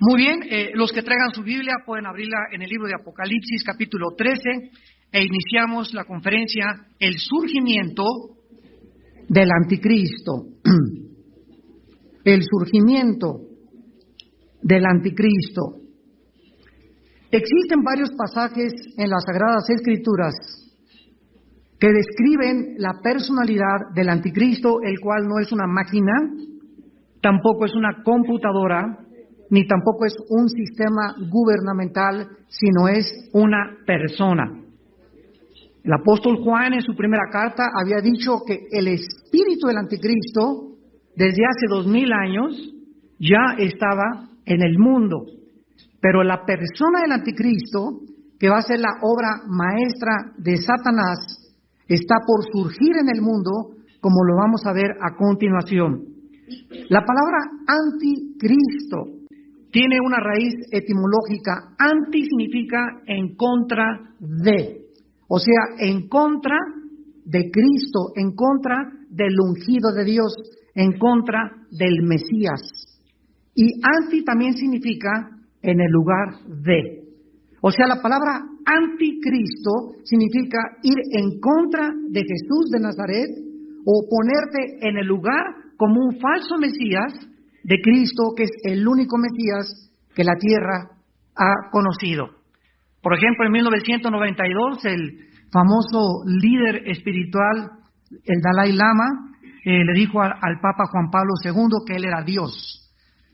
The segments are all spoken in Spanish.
Muy bien, los que traigan su Biblia pueden abrirla en el libro de Apocalipsis, capítulo 13, e iniciamos la conferencia El surgimiento del anticristo. El surgimiento del anticristo. Existen varios pasajes en las Sagradas Escrituras que describen la personalidad del anticristo, el cual no es una máquina, tampoco es una computadora, ni tampoco es un sistema gubernamental, sino es una persona. El apóstol Juan en su primera carta había dicho que el espíritu del anticristo, desde hace 2000 años, ya estaba en el mundo. Pero la persona del anticristo, que va a ser la obra maestra de Satanás, está por surgir en el mundo, como lo vamos a ver a continuación. La palabra anticristo tiene una raíz etimológica. Anti significa en contra de, o sea, en contra de Cristo, en contra del ungido de Dios, en contra del Mesías. Y anti también significa en el lugar de. O sea, la palabra anticristo significa ir en contra de Jesús de Nazaret o ponerte en el lugar como un falso Mesías de Cristo, que es el único Mesías que la tierra ha conocido. Por ejemplo, en 1992, el famoso líder espiritual, el Dalai Lama, le dijo al Papa Juan Pablo II que él era Dios.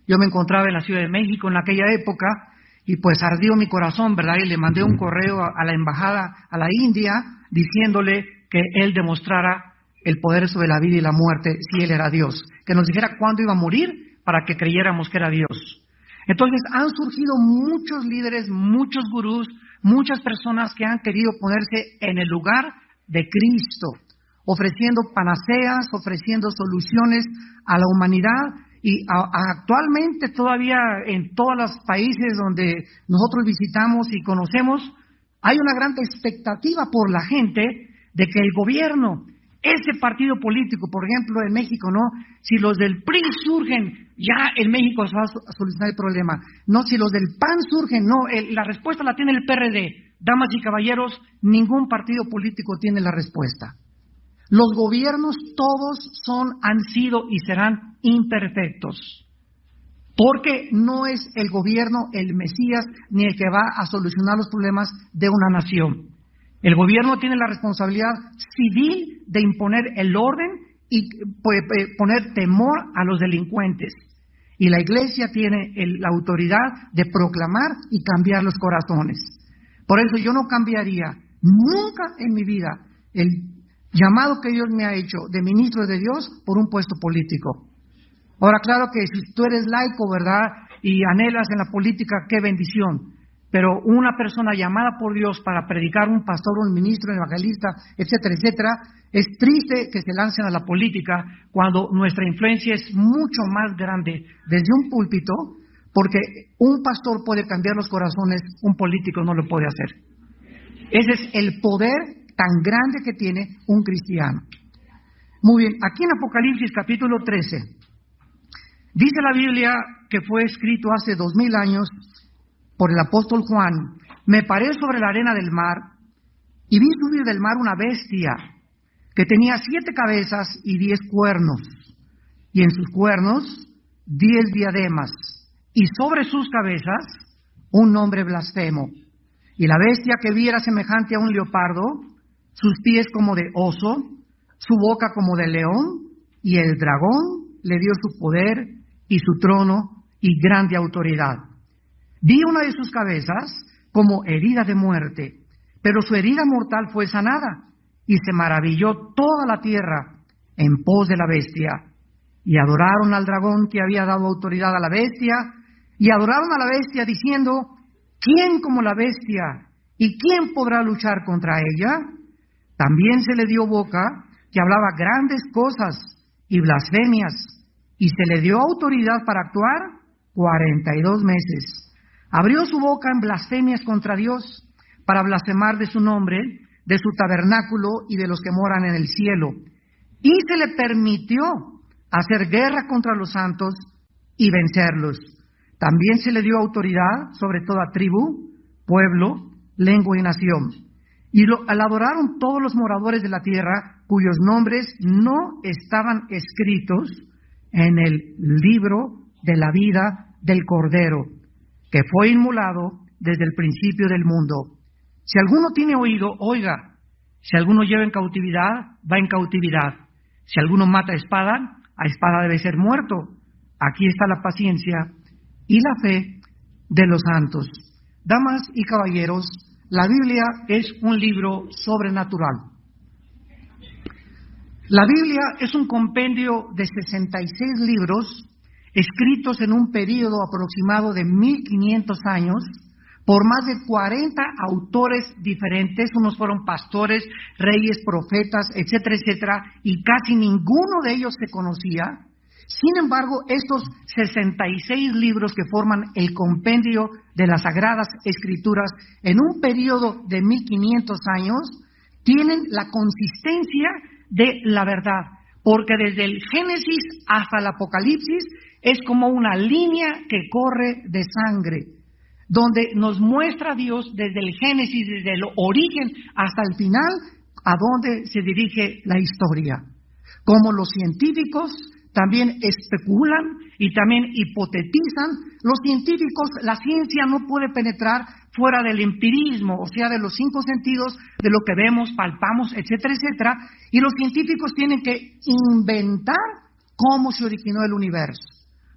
Yo me encontraba en la Ciudad de México en aquella época y pues ardió mi corazón, ¿verdad? Y le mandé un correo a la embajada a la India diciéndole que él demostrara el poder sobre la vida y la muerte si él era Dios, que nos dijera cuándo iba a morir para que creyéramos que era Dios. Entonces han surgido muchos líderes, muchos gurús, muchas personas que han querido ponerse en el lugar de Cristo, ofreciendo panaceas, ofreciendo soluciones a la humanidad, y actualmente todavía en todos los países donde nosotros visitamos y conocemos, hay una gran expectativa por la gente de que el gobierno, ese partido político, por ejemplo en México, ¿no? Si los del PRI surgen, ya en México se va a solucionar el problema. No, si los del PAN surgen, no, la respuesta la tiene el PRD. Damas y caballeros, ningún partido político tiene la respuesta. Los gobiernos todos han sido y serán imperfectos. Porque no es el gobierno el Mesías ni el que va a solucionar los problemas de una nación. El gobierno tiene la responsabilidad civil de imponer el orden y poner temor a los delincuentes. Y la iglesia tiene la autoridad de proclamar y cambiar los corazones. Por eso yo no cambiaría nunca en mi vida el llamado que Dios me ha hecho de ministro de Dios por un puesto político. Ahora, claro que si tú eres laico, ¿verdad?, y anhelas en la política, qué bendición. Pero una persona llamada por Dios para predicar, un pastor, un ministro, un evangelista, etcétera, etcétera, es triste que se lancen a la política cuando nuestra influencia es mucho más grande desde un púlpito, porque un pastor puede cambiar los corazones, un político no lo puede hacer. Ese es el poder tan grande que tiene un cristiano. Muy bien, aquí en Apocalipsis capítulo 13, dice la Biblia que fue escrito hace 2000 años por el apóstol Juan: me paré sobre la arena del mar y vi subir del mar una bestia que tenía 7 cabezas y 10 cuernos, y en sus cuernos 10 diademas, y sobre sus cabezas un nombre blasfemo. Y la bestia que vi era semejante a un leopardo, sus pies como de oso, su boca como de león, y el dragón le dio su poder y su trono y grande autoridad. Vi una de sus cabezas como herida de muerte, pero su herida mortal fue sanada, y se maravilló toda la tierra en pos de la bestia. Y adoraron al dragón que había dado autoridad a la bestia, y adoraron a la bestia diciendo: ¿quién como la bestia? ¿Y quién podrá luchar contra ella? También se le dio boca que hablaba grandes cosas y blasfemias, y se le dio autoridad para actuar 42 meses. Abrió su boca en blasfemias contra Dios, para blasfemar de su nombre, de su tabernáculo y de los que moran en el cielo. Y se le permitió hacer guerra contra los santos y vencerlos. También se le dio autoridad sobre toda tribu, pueblo, lengua y nación. Y al adoraron todos los moradores de la tierra, cuyos nombres no estaban escritos en el libro de la vida del Cordero, que fue inmolado desde el principio del mundo. Si alguno tiene oído, oiga. Si alguno lleva en cautividad, va en cautividad. Si alguno mata a espada debe ser muerto. Aquí está la paciencia y la fe de los santos. Damas y caballeros, la Biblia es un libro sobrenatural. La Biblia es un compendio de 66 libros escritos en un período aproximado de 1500 años por más de 40 autores diferentes. Unos fueron pastores, reyes, profetas, etcétera, etcétera, y casi ninguno de ellos se conocía. Sin embargo, estos 66 libros que forman el compendio de las Sagradas Escrituras en un periodo de 1500 años tienen la consistencia de la verdad, porque desde el Génesis hasta el Apocalipsis es como una línea que corre de sangre, donde nos muestra Dios desde el Génesis, desde el origen hasta el final, a dónde se dirige la historia. Como los científicos también especulan y también hipotetizan, los científicos, la ciencia no puede penetrar fuera del empirismo, o sea, de los 5 sentidos, de lo que vemos, palpamos, etcétera, etcétera, y los científicos tienen que inventar cómo se originó el universo,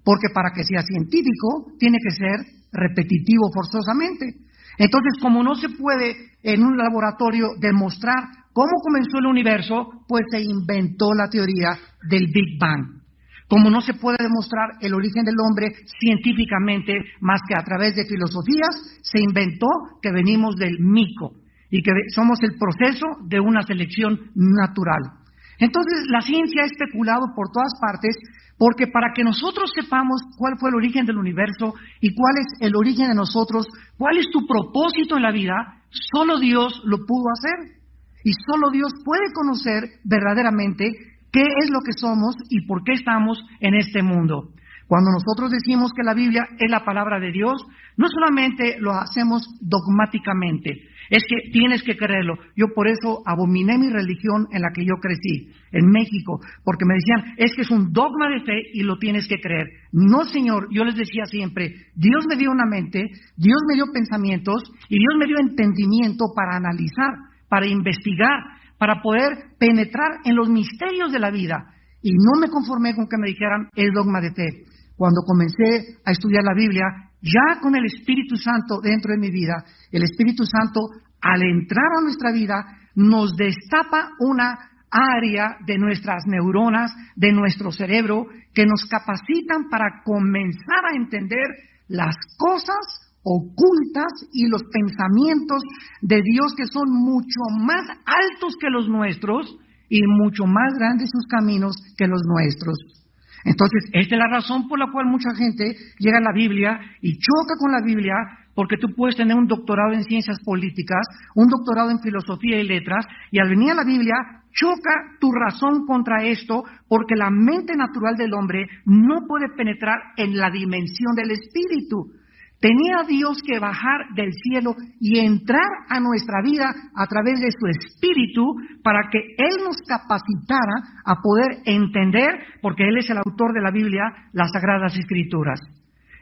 porque para que sea científico tiene que ser repetitivo forzosamente. Entonces, como no se puede en un laboratorio demostrar cómo comenzó el universo, pues se inventó la teoría del Big Bang. Como no se puede demostrar el origen del hombre científicamente más que a través de filosofías, se inventó que venimos del mico y que somos el proceso de una selección natural. Entonces, la ciencia ha especulado por todas partes, porque para que nosotros sepamos cuál fue el origen del universo y cuál es el origen de nosotros, cuál es tu propósito en la vida, solo Dios lo pudo hacer. Y solo Dios puede conocer verdaderamente qué es lo que somos y por qué estamos en este mundo. Cuando nosotros decimos que la Biblia es la palabra de Dios, no solamente lo hacemos dogmáticamente, es que tienes que creerlo. Yo por eso abominé mi religión en la que yo crecí, en México, porque me decían, es que es un dogma de fe y lo tienes que creer. No, señor, yo les decía siempre, Dios me dio una mente, Dios me dio pensamientos y Dios me dio entendimiento para analizar, para investigar, para poder penetrar en los misterios de la vida. Y no me conformé con que me dijeran el dogma de fe. Cuando comencé a estudiar la Biblia, ya con el Espíritu Santo dentro de mi vida, el Espíritu Santo, al entrar a nuestra vida, nos destapa una área de nuestras neuronas, de nuestro cerebro, que nos capacitan para comenzar a entender las cosas ocultas y los pensamientos de Dios, que son mucho más altos que los nuestros y mucho más grandes sus caminos que los nuestros. Entonces, esta es la razón por la cual mucha gente llega a la Biblia y choca con la Biblia, porque tú puedes tener un doctorado en ciencias políticas, un doctorado en filosofía y letras, y al venir a la Biblia choca tu razón contra esto, porque la mente natural del hombre no puede penetrar en la dimensión del espíritu. Tenía Dios que bajar del cielo y entrar a nuestra vida a través de su Espíritu para que Él nos capacitara a poder entender, porque Él es el autor de la Biblia, las Sagradas Escrituras.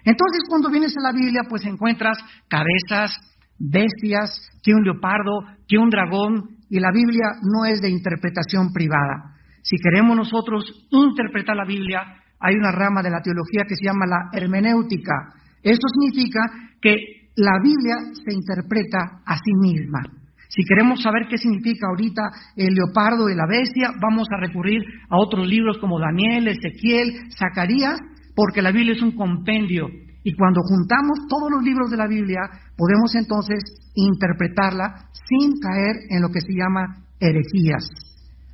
Entonces, cuando vienes a la Biblia, pues encuentras cabezas, bestias, que un leopardo, que un dragón, y la Biblia no es de interpretación privada. Si queremos nosotros interpretar la Biblia, hay una rama de la teología que se llama la hermenéutica. Esto significa que la Biblia se interpreta a sí misma. Si queremos saber qué significa ahorita el leopardo y la bestia, vamos a recurrir a otros libros como Daniel, Ezequiel, Zacarías, porque la Biblia es un compendio. Y cuando juntamos todos los libros de la Biblia, podemos entonces interpretarla sin caer en lo que se llama herejías.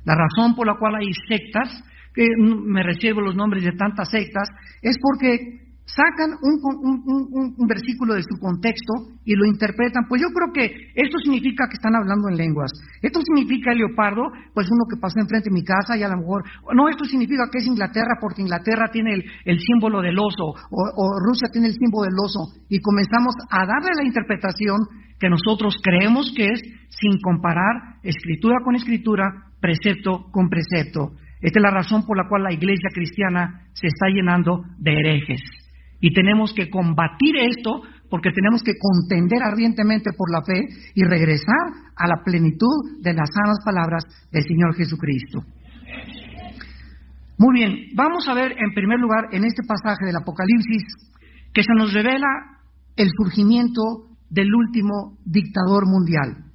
La razón por la cual hay sectas, que me reservo los nombres de tantas sectas, es porque sacan un versículo de su contexto y lo interpretan. Pues yo creo que esto significa que están hablando en lenguas. Esto significa el leopardo, pues uno que pasó enfrente de mi casa y a lo mejor, no, esto significa que es Inglaterra porque Inglaterra tiene el símbolo del oso, o Rusia tiene el símbolo del oso, y comenzamos a darle la interpretación que nosotros creemos que es, sin comparar escritura con escritura, precepto con precepto. Esta es la razón por la cual la iglesia cristiana se está llenando de herejes. Y tenemos que combatir esto porque tenemos que contender ardientemente por la fe y regresar a la plenitud de las sanas palabras del Señor Jesucristo. Muy bien, vamos a ver en primer lugar en este pasaje del Apocalipsis que se nos revela el surgimiento del último dictador mundial.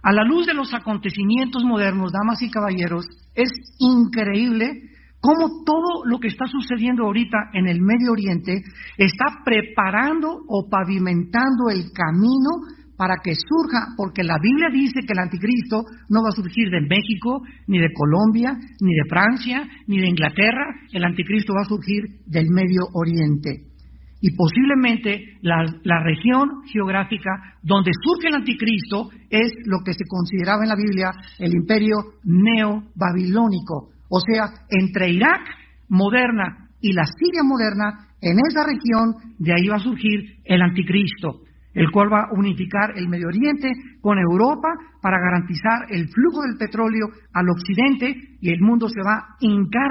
A la luz de los acontecimientos modernos, damas y caballeros, es increíble cómo todo lo que está sucediendo ahorita en el Medio Oriente está preparando o pavimentando el camino para que surja, porque la Biblia dice que el anticristo no va a surgir de México, ni de Colombia, ni de Francia, ni de Inglaterra. El anticristo va a surgir del Medio Oriente. Y posiblemente la región geográfica donde surge el anticristo es lo que se consideraba en la Biblia el imperio neo-babilónico. O sea, entre Irak moderna y la Siria moderna, en esa región, de ahí va a surgir el anticristo, el cual va a unificar el Medio Oriente con Europa para garantizar el flujo del petróleo al occidente, y el mundo se va a hincar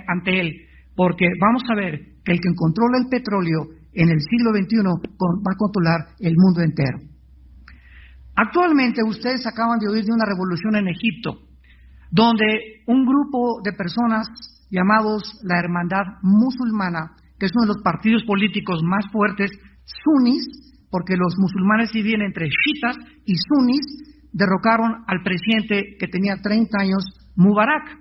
ante él, porque vamos a ver que el que controla el petróleo en el siglo XXI va a controlar el mundo entero. Actualmente ustedes acaban de oír de una revolución en Egipto, donde un grupo de personas llamados la Hermandad Musulmana, que es uno de los partidos políticos más fuertes, sunis, porque los musulmanes se dividen entre chiitas y sunis, derrocaron al presidente que tenía 30 años, Mubarak.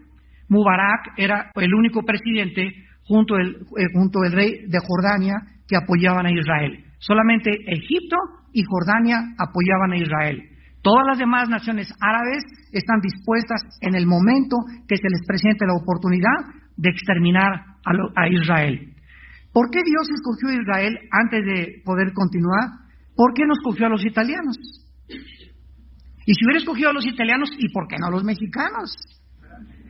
Mubarak era el único presidente junto al rey de Jordania que apoyaban a Israel. Solamente Egipto y Jordania apoyaban a Israel. Todas las demás naciones árabes están dispuestas en el momento que se les presente la oportunidad de exterminar a Israel. ¿Por qué Dios escogió a Israel antes de poder continuar? ¿Por qué no escogió a los italianos? Y si hubiera escogido a los italianos, ¿y por qué no a los mexicanos?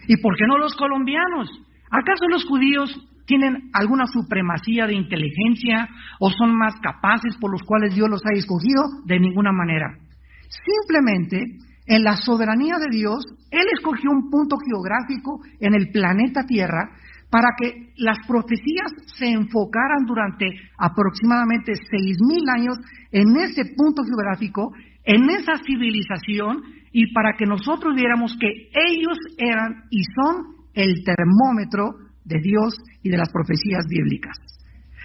¿Y por qué no los colombianos? ¿Acaso los judíos tienen alguna supremacía de inteligencia o son más capaces por los cuales Dios los ha escogido? De ninguna manera. Simplemente, en la soberanía de Dios, Él escogió un punto geográfico en el planeta Tierra para que las profecías se enfocaran durante aproximadamente 6,000 años en ese punto geográfico, en esa civilización, y para que nosotros viéramos que ellos eran y son el termómetro de Dios y de las profecías bíblicas.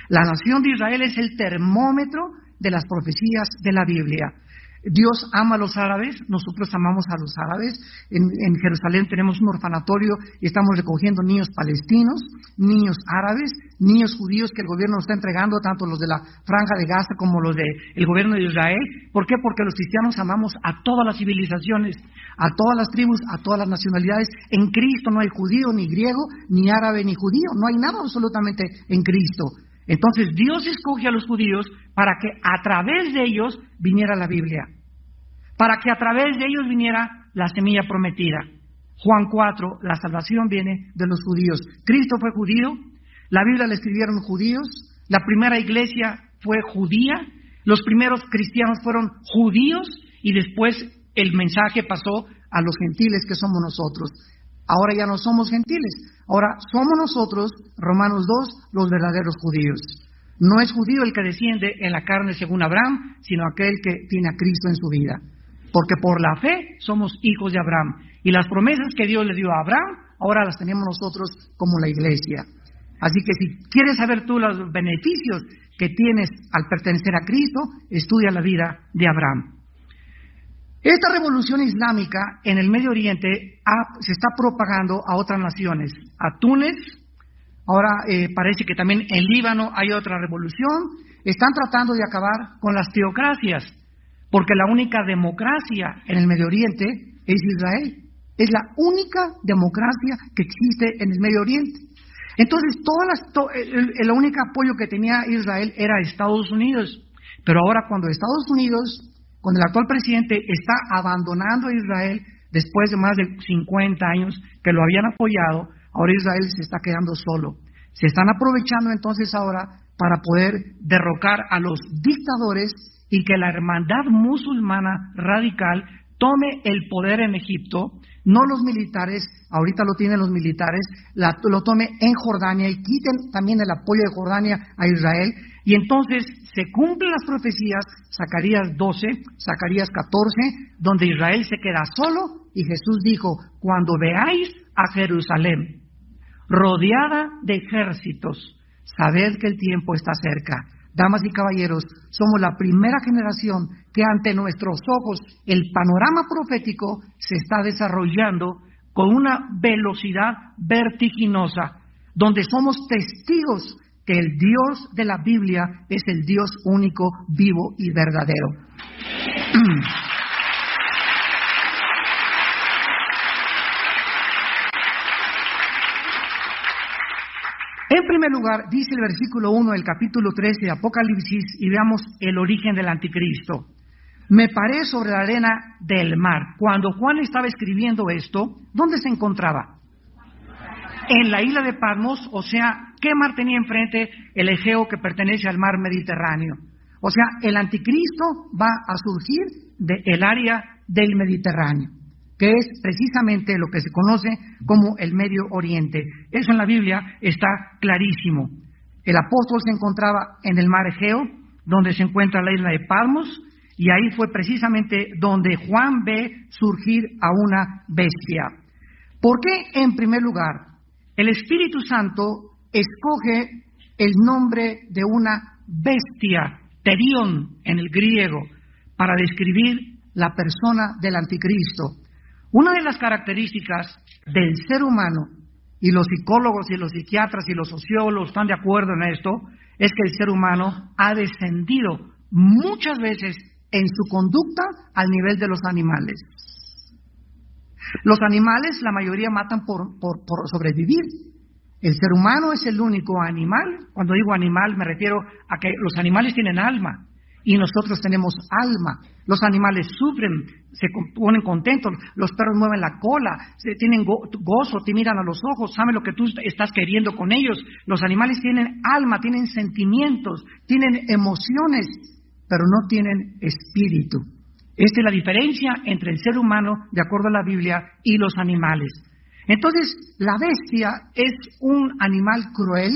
La nación de Israel es el termómetro de las profecías de la Biblia. Dios ama a los árabes, nosotros amamos a los árabes. En Jerusalén tenemos un orfanatorio y estamos recogiendo niños palestinos, niños árabes, niños judíos que el gobierno nos está entregando, tanto los de la Franja de Gaza como los del gobierno de Israel. ¿Por qué? Porque los cristianos amamos a todas las civilizaciones, a todas las tribus, a todas las nacionalidades. En Cristo no hay judío, ni griego, ni árabe, ni judío. No hay nada absolutamente en Cristo. Entonces Dios escoge a los judíos para que a través de ellos viniera la Biblia, para que a través de ellos viniera la semilla prometida. Juan 4, la salvación viene de los judíos. Cristo fue judío, la Biblia la escribieron judíos, la primera iglesia fue judía, los primeros cristianos fueron judíos y después el mensaje pasó a los gentiles que somos nosotros. Ahora ya no somos gentiles, ahora somos nosotros, Romanos 2, los verdaderos judíos. No es judío el que desciende en la carne según Abraham, sino aquel que tiene a Cristo en su vida. Porque por la fe somos hijos de Abraham. Y las promesas que Dios le dio a Abraham, ahora las tenemos nosotros como la iglesia. Así que si quieres saber tú los beneficios que tienes al pertenecer a Cristo, estudia la vida de Abraham. Esta revolución islámica en el Medio Oriente se está propagando a otras naciones. A Túnez, ahora parece que también en Líbano hay otra revolución. Están tratando de acabar con las teocracias, porque la única democracia en el Medio Oriente es Israel. Es la única democracia que existe en el Medio Oriente. Entonces, el único apoyo que tenía Israel era Estados Unidos. Pero ahora cuando Estados Unidos, cuando el actual presidente está abandonando a Israel después de más de 50 años que lo habían apoyado, ahora Israel se está quedando solo. Se están aprovechando entonces ahora para poder derrocar a los dictadores y que la hermandad musulmana radical tome el poder en Egipto, no los militares, ahorita lo tienen los militares, lo tome en Jordania y quiten también el apoyo de Jordania a Israel, y entonces se cumplen las profecías, Zacarías 12, Zacarías 14, donde Israel se queda solo, y Jesús dijo, cuando veáis a Jerusalén rodeada de ejércitos, sabed que el tiempo está cerca. Damas y caballeros, somos la primera generación que ante nuestros ojos el panorama profético se está desarrollando con una velocidad vertiginosa, donde somos testigos que el Dios de la Biblia es el Dios único, vivo y verdadero. En primer lugar, dice el versículo 1 del capítulo 13 de Apocalipsis, y veamos el origen del anticristo. Me paré sobre la arena del mar. Cuando Juan estaba escribiendo esto, ¿dónde se encontraba? En la isla de Patmos, o sea, ¿qué mar tenía enfrente? El Egeo, que pertenece al mar Mediterráneo. O sea, el anticristo va a surgir del área del Mediterráneo, que es precisamente lo que se conoce como el Medio Oriente. Eso en la Biblia está clarísimo. El apóstol se encontraba en el mar Egeo, donde se encuentra la isla de Patmos, y ahí fue precisamente donde Juan ve surgir a una bestia. ¿Por qué, en primer lugar, el Espíritu Santo escoge el nombre de una bestia, terión en el griego, para describir la persona del anticristo? Una de las características del ser humano, y los psicólogos y los psiquiatras y los sociólogos están de acuerdo en esto, es que el ser humano ha descendido muchas veces en su conducta al nivel de los animales. Los animales, la mayoría matan por sobrevivir. El ser humano es el único animal. Cuando digo animal me refiero a que los animales tienen alma y nosotros tenemos alma. Los animales sufren, se ponen contentos, los perros mueven la cola, tienen gozo, te miran a los ojos, saben lo que tú estás queriendo con ellos. Los animales tienen alma, tienen sentimientos, tienen emociones, pero no tienen espíritu. Esta es la diferencia entre el ser humano, de acuerdo a la Biblia, y los animales. Entonces, la bestia es un animal cruel,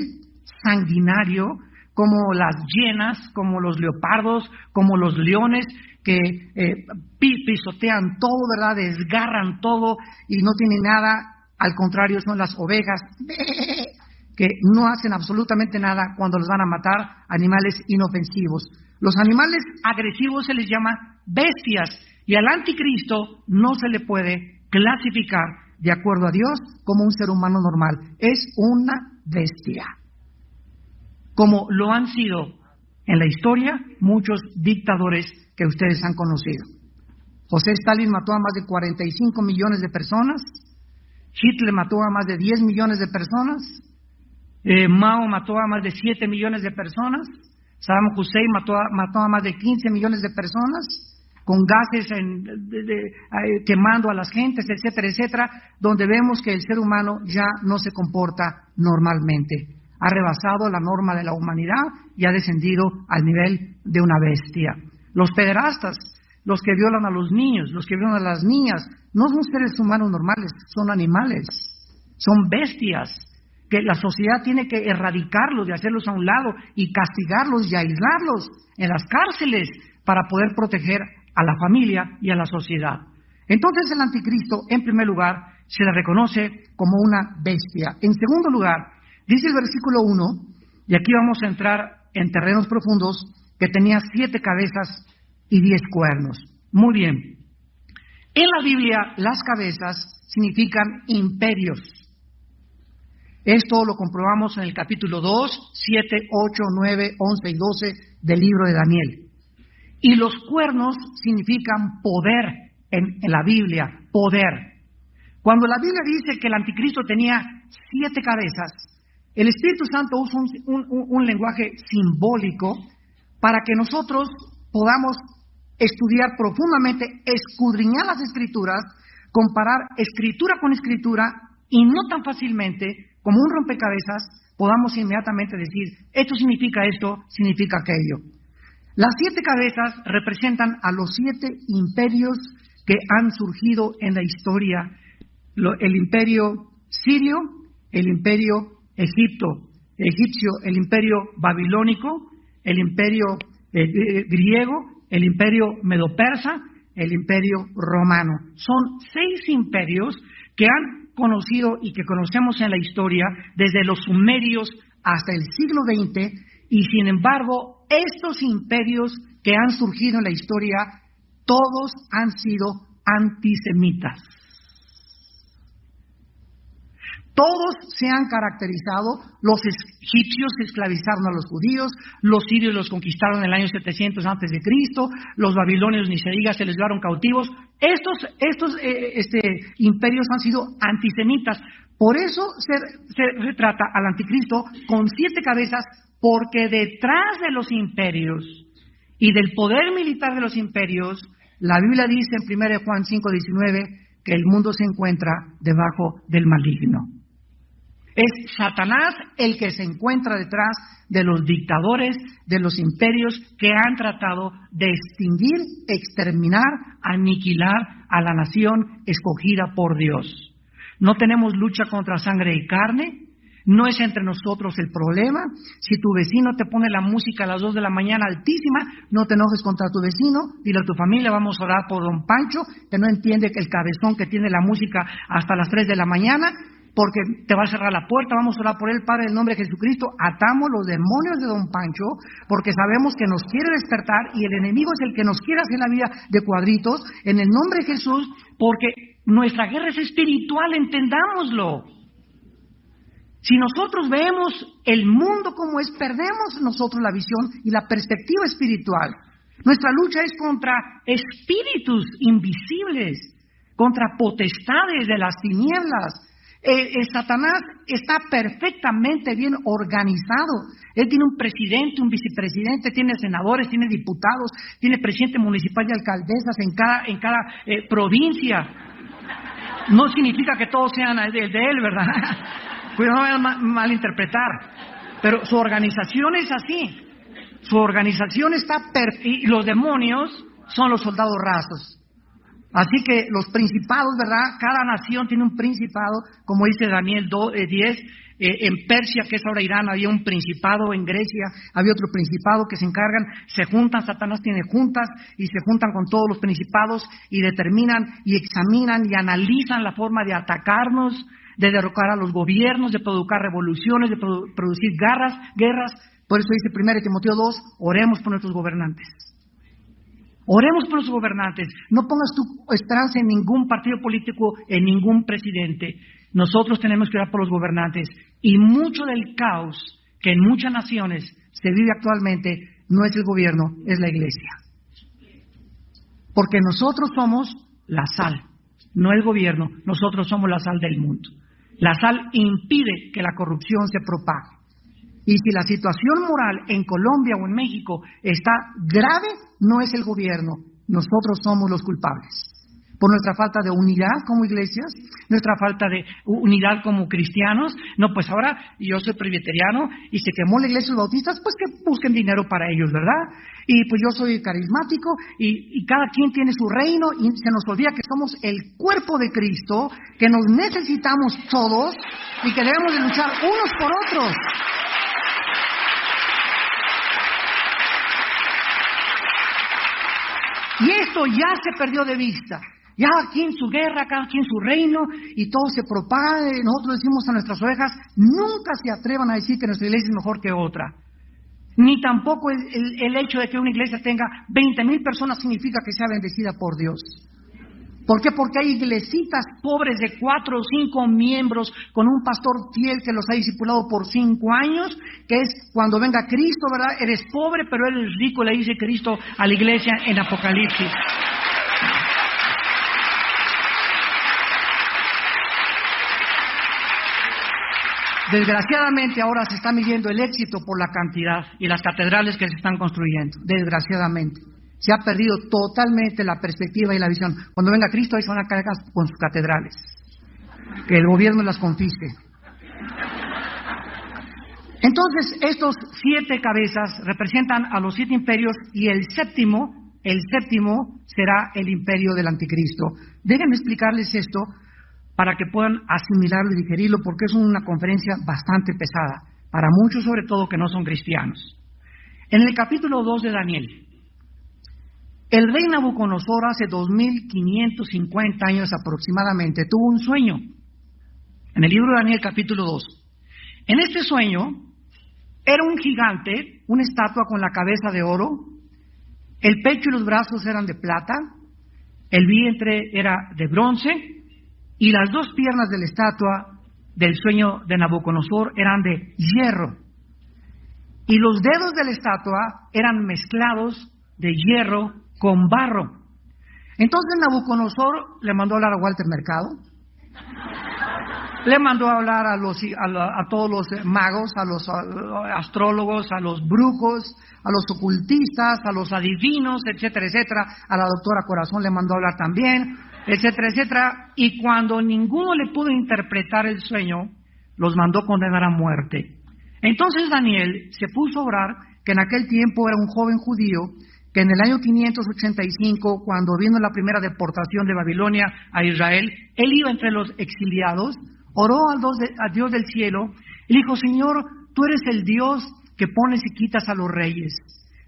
sanguinario, como las hienas, como los leopardos, como los leones, que pisotean todo, ¿verdad? Desgarran todo y no tienen nada. Al contrario, son las ovejas que no hacen absolutamente nada cuando los van a matar, animales inofensivos. Los animales agresivos se les llama bestias, y al anticristo no se le puede clasificar de acuerdo a Dios como un ser humano normal. Es una bestia, como lo han sido en la historia muchos dictadores que ustedes han conocido. José Stalin mató a más de 45 millones de personas, Hitler mató a más de 10 millones de personas, Mao mató a más de 7 millones de personas, Saddam Hussein mató a más de 15 millones de personas, con gases quemando a las gentes, etcétera, etcétera, donde vemos que el ser humano ya no se comporta normalmente. Ha rebasado la norma de la humanidad y ha descendido al nivel de una bestia. Los pederastas, los que violan a los niños, los que violan a las niñas, no son seres humanos normales, son animales, son bestias, que la sociedad tiene que erradicarlos y hacerlos a un lado y castigarlos y aislarlos en las cárceles para poder proteger a la familia y a la sociedad. Entonces el anticristo, en primer lugar, se le reconoce como una bestia. En segundo lugar, dice el versículo 1, y aquí vamos a entrar en terrenos profundos, que tenía 7 cabezas y 10 cuernos. Muy bien. En la Biblia, las cabezas significan imperios. Esto lo comprobamos en el capítulo 2, 7, 8, 9, 11 y 12 del libro de Daniel. Y los cuernos significan poder en la Biblia, poder. Cuando la Biblia dice que el anticristo tenía 7 cabezas, El Espíritu Santo usa un lenguaje simbólico para que nosotros podamos estudiar profundamente, escudriñar las Escrituras, comparar Escritura con Escritura y no tan fácilmente como un rompecabezas podamos inmediatamente decir, esto significa esto, significa aquello. Las 7 cabezas representan a los 7 imperios que han surgido en la historia. El imperio sirio, el imperio egipcio, el imperio babilónico, el imperio griego, el imperio medo-persa, el imperio romano. Son 6 imperios que han conocido y que conocemos en la historia desde los sumerios hasta el siglo XX, y sin embargo, estos imperios que han surgido en la historia, todos han sido antisemitas. Todos se han caracterizado. Los egipcios esclavizaron a los judíos, los sirios los conquistaron en el año 700 antes de Cristo, los babilonios ni se diga se les llevaron cautivos. Estos imperios han sido antisemitas. Por eso se retrata al anticristo con 7 cabezas, porque detrás de los imperios y del poder militar de los imperios, la Biblia dice en 1 Juan 5:19 que el mundo se encuentra debajo del maligno. Es Satanás el que se encuentra detrás de los dictadores, de los imperios que han tratado de extinguir, exterminar, aniquilar a la nación escogida por Dios. No tenemos lucha contra sangre y carne, no es entre nosotros el problema. Si tu vecino te pone la música a las 2 de la mañana altísima, no te enojes contra tu vecino, dile a tu familia, vamos a orar por don Pancho, que no entiende que el cabezón que tiene la música hasta las 3 de la mañana, porque te va a cerrar la puerta. Vamos a orar por él, Padre, en el nombre de Jesucristo. Atamos los demonios de don Pancho, porque sabemos que nos quiere despertar y el enemigo es el que nos quiere hacer la vida de cuadritos, en el nombre de Jesús, porque nuestra guerra es espiritual, entendámoslo. Si nosotros vemos el mundo como es, perdemos nosotros la visión y la perspectiva espiritual. Nuestra lucha es contra espíritus invisibles, contra potestades de las tinieblas. Satanás está perfectamente bien organizado. Él tiene un presidente, un vicepresidente, tiene senadores, tiene diputados, tiene presidente municipal y alcaldesas en cada provincia. No significa que todos sean de él, ¿verdad? Cuidado, no vayan a malinterpretar. Pero su organización es así. Su organización está y los demonios son los soldados rasos. Así que los principados, ¿verdad? Cada nación tiene un principado, como dice Daniel 10, en Persia, que es ahora Irán, había un principado, en Grecia había otro principado que se encargan, se juntan, Satanás tiene juntas y se juntan con todos los principados y determinan y examinan y analizan la forma de atacarnos, de derrocar a los gobiernos, de provocar revoluciones, de producir guerras. Por eso dice 1 Timoteo 2, oremos por nuestros gobernantes. Oremos por los gobernantes. No pongas tu esperanza en ningún partido político, en ningún presidente. Nosotros tenemos que orar por los gobernantes. Y mucho del caos que en muchas naciones se vive actualmente no es el gobierno, es la iglesia. Porque nosotros somos la sal, no el gobierno. Nosotros somos la sal del mundo. La sal impide que la corrupción se propague. Y si la situación moral en Colombia o en México está grave, no es el gobierno, nosotros somos los culpables. Por nuestra falta de unidad como iglesias, nuestra falta de unidad como cristianos. No, pues ahora yo soy presbiteriano y se quemó la iglesia de los bautistas, pues que busquen dinero para ellos, ¿verdad? Y pues yo soy carismático y cada quien tiene su reino y se nos olvida que somos el cuerpo de Cristo, que nos necesitamos todos y que debemos de luchar unos por otros. Y esto ya se perdió de vista. Ya aquí en su guerra, cada quien su reino, y todo se propaga. Nosotros decimos a nuestras ovejas, nunca se atrevan a decir que nuestra iglesia es mejor que otra. Ni tampoco el hecho de que una iglesia tenga 20,000 personas significa que sea bendecida por Dios. ¿Por qué? Porque hay iglesitas pobres de 4 o 5 miembros con un pastor fiel que los ha discipulado por 5 años, que es cuando venga Cristo, ¿verdad? Eres pobre, pero eres rico, le dice Cristo a la iglesia en Apocalipsis. Desgraciadamente ahora se está midiendo el éxito por la cantidad y las catedrales que se están construyendo. Desgraciadamente. Se ha perdido totalmente la perspectiva y la visión. Cuando venga Cristo, ahí se van a cargar con sus catedrales. Que el gobierno las confisque. Entonces, estos 7 cabezas representan a los 7 imperios y el séptimo será el imperio del anticristo. Déjenme explicarles esto para que puedan asimilarlo y digerirlo, porque es una conferencia bastante pesada, para muchos sobre todo que no son cristianos. En el capítulo 2 de Daniel, el rey Nabucodonosor hace 2550 años aproximadamente tuvo un sueño. En el libro de Daniel capítulo 2. En este sueño era un gigante, una estatua con la cabeza de oro, el pecho y los brazos eran de plata, el vientre era de bronce y las 2 piernas de la estatua del sueño de Nabucodonosor eran de hierro. Y los dedos de la estatua eran mezclados de hierro con barro. Entonces Nabucodonosor le mandó a hablar a Walter Mercado, le mandó a hablar a todos los magos, a los astrólogos, a los brujos, a los ocultistas, a los adivinos, etcétera, etcétera. A la doctora Corazón le mandó a hablar también, etcétera, etcétera. Y cuando ninguno le pudo interpretar el sueño, los mandó condenar a muerte. Entonces Daniel se puso a orar, que en aquel tiempo era un joven judío, que en el año 585, cuando vino la primera deportación de Babilonia a Israel, él iba entre los exiliados, oró a Dios del cielo y dijo: Señor, tú eres el Dios que pones y quitas a los reyes.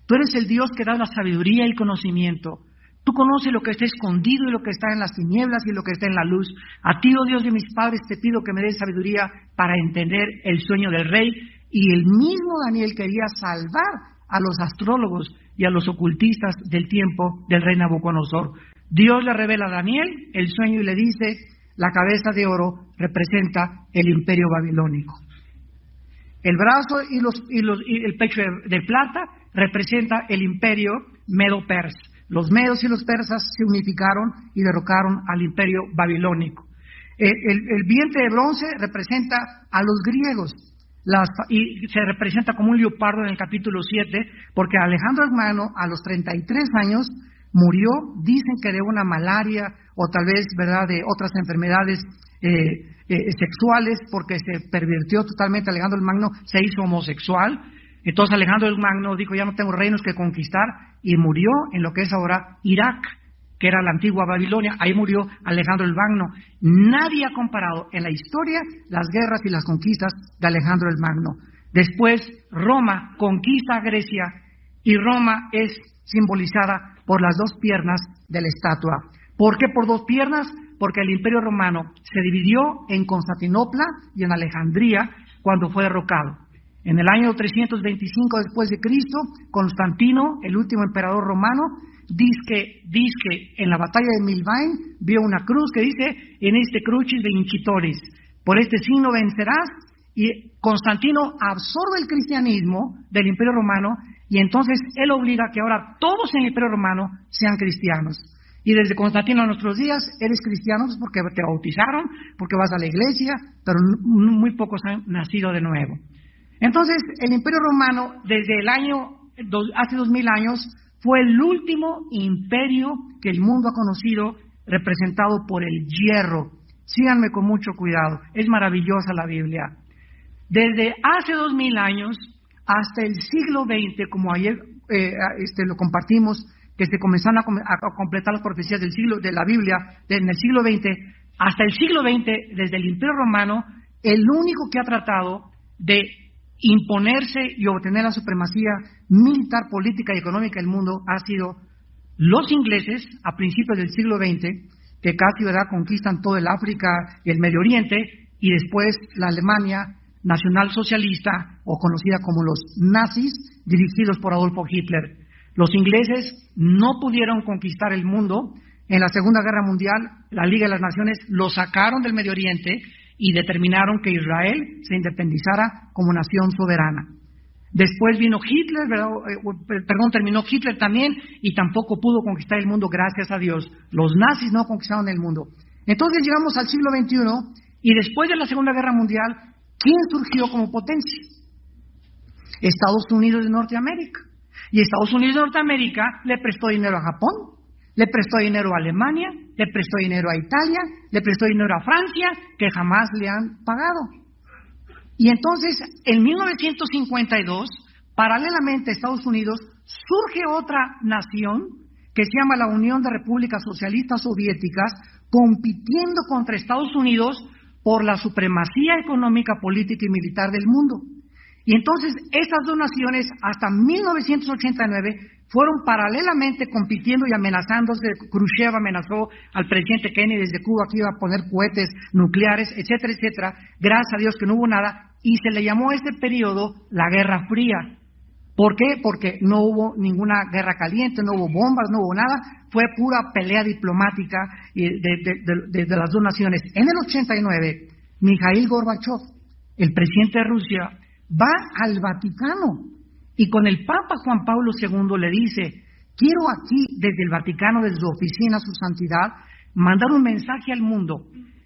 Tú eres el Dios que da la sabiduría y el conocimiento. Tú conoces lo que está escondido y lo que está en las tinieblas y lo que está en la luz. A ti, oh Dios de mis padres, te pido que me des sabiduría para entender el sueño del rey. Y el mismo Daniel quería salvar a los astrólogos y a los ocultistas del tiempo del rey Nabucodonosor. Dios le revela a Daniel el sueño y le dice: la cabeza de oro representa el imperio babilónico. El brazo y el pecho de plata representa el imperio medo-persa. Los medos y los persas se unificaron y derrocaron al imperio babilónico. El vientre de bronce representa a los griegos. Y se representa como un leopardo en el capítulo 7, porque Alejandro el Magno a los 33 años murió, dicen que de una malaria o tal vez, ¿verdad?, de otras enfermedades sexuales, porque se pervirtió totalmente. Alejandro el Magno se hizo homosexual. Entonces Alejandro el Magno dijo: ya no tengo reinos que conquistar, y murió en lo que es ahora Irak, que era la antigua Babilonia. Ahí murió Alejandro el Magno. Nadie ha comparado en la historia las guerras y las conquistas de Alejandro el Magno. Después Roma conquista a Grecia, y Roma es simbolizada por las 2 piernas de la estatua. ¿Por qué por 2 piernas? Porque el imperio romano se dividió en Constantinopla y en Alejandría cuando fue derrocado. En el año 325 después de Cristo, Constantino, el último emperador romano, dice que en la batalla de Milvain vio una cruz que dice: en este crucis vincitoris, por este signo vencerás. Y Constantino absorbe el cristianismo del imperio romano, y entonces él obliga que ahora todos en el imperio romano sean cristianos. Y desde Constantino a nuestros días eres cristiano porque te bautizaron, porque vas a la iglesia, pero muy pocos han nacido de nuevo. Entonces el imperio romano desde hace 2000 años fue el último imperio que el mundo ha conocido, representado por el hierro. Síganme con mucho cuidado, es maravillosa la Biblia. Desde hace 2000 años hasta el siglo XX, como ayer lo compartimos, que se comenzaron a completar las profecías de la Biblia en el siglo XX, hasta el siglo XX, desde el Imperio Romano, el único que ha tratado de imponerse y obtener la supremacía militar, política y económica del mundo ha sido los ingleses a principios del siglo XX, que casi, ¿verdad?, conquistan todo el África y el Medio Oriente, y después la Alemania nacionalsocialista, o conocida como los nazis, dirigidos por Adolfo Hitler. Los ingleses no pudieron conquistar el mundo. En la Segunda Guerra Mundial, la Liga de las Naciones lo sacaron del Medio Oriente y determinaron que Israel se independizara como nación soberana. Después vino Hitler, terminó Hitler también, y tampoco pudo conquistar el mundo, gracias a Dios. Los nazis no conquistaron el mundo. Entonces llegamos al siglo XXI, y después de la Segunda Guerra Mundial, ¿quién surgió como potencia? Estados Unidos de Norteamérica. Y Estados Unidos de Norteamérica le prestó dinero a Japón, le prestó dinero a Alemania, le prestó dinero a Italia, le prestó dinero a Francia, que jamás le han pagado. Y entonces, en 1952, paralelamente a Estados Unidos, surge otra nación que se llama la Unión de Repúblicas Socialistas Soviéticas, compitiendo contra Estados Unidos por la supremacía económica, política y militar del mundo. Y entonces estas dos naciones hasta 1989 fueron paralelamente compitiendo y amenazándose. Khrushchev amenazó al presidente Kennedy desde Cuba que iba a poner cohetes nucleares, etcétera, etcétera. Gracias a Dios que no hubo nada, y se le llamó a este periodo la Guerra Fría. ¿Por qué? Porque no hubo ninguna guerra caliente, no hubo bombas, no hubo nada, fue pura pelea diplomática de las dos naciones. En el 89, Mikhail Gorbachev, el presidente de Rusia, va al Vaticano y con el Papa Juan Pablo II le dice: quiero aquí, desde el Vaticano, desde su oficina, su santidad, mandar un mensaje al mundo.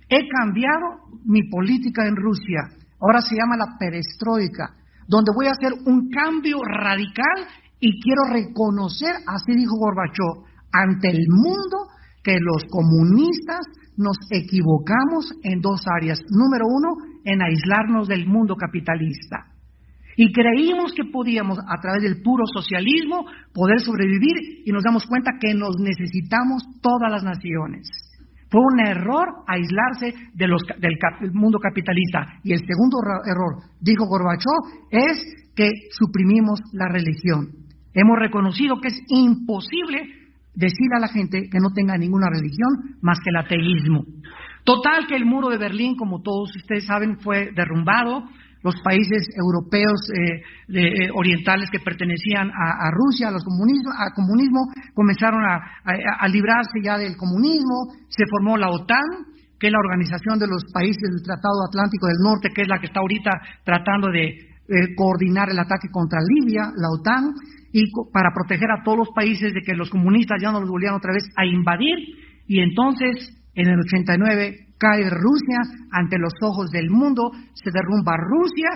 He cambiado mi política en Rusia, ahora se llama la perestroika, donde voy a hacer un cambio radical y quiero reconocer, así dijo Gorbachev, ante el mundo que los comunistas nos equivocamos en dos áreas. Número uno, en aislarnos del mundo capitalista. Y creímos que podíamos, a través del puro socialismo, poder sobrevivir, y nos damos cuenta que nos necesitamos todas las naciones. Fue un error aislarse del mundo capitalista. Y el segundo error, dijo Gorbachev, es que suprimimos la religión. Hemos reconocido que es imposible decirle a la gente que no tenga ninguna religión más que el ateísmo. Total, que el muro de Berlín, como todos ustedes saben, fue derrumbado. Los países europeos orientales que pertenecían a Rusia, al comunismo, comenzaron a librarse ya del comunismo. Se formó la OTAN, que es la organización de los países del Tratado Atlántico del Norte, que es la que está ahorita tratando de coordinar el ataque contra Libia, la OTAN, y para proteger a todos los países de que los comunistas ya no los volvieran otra vez a invadir. Y entonces, en el 89, cae Rusia ante los ojos del mundo, se derrumba Rusia.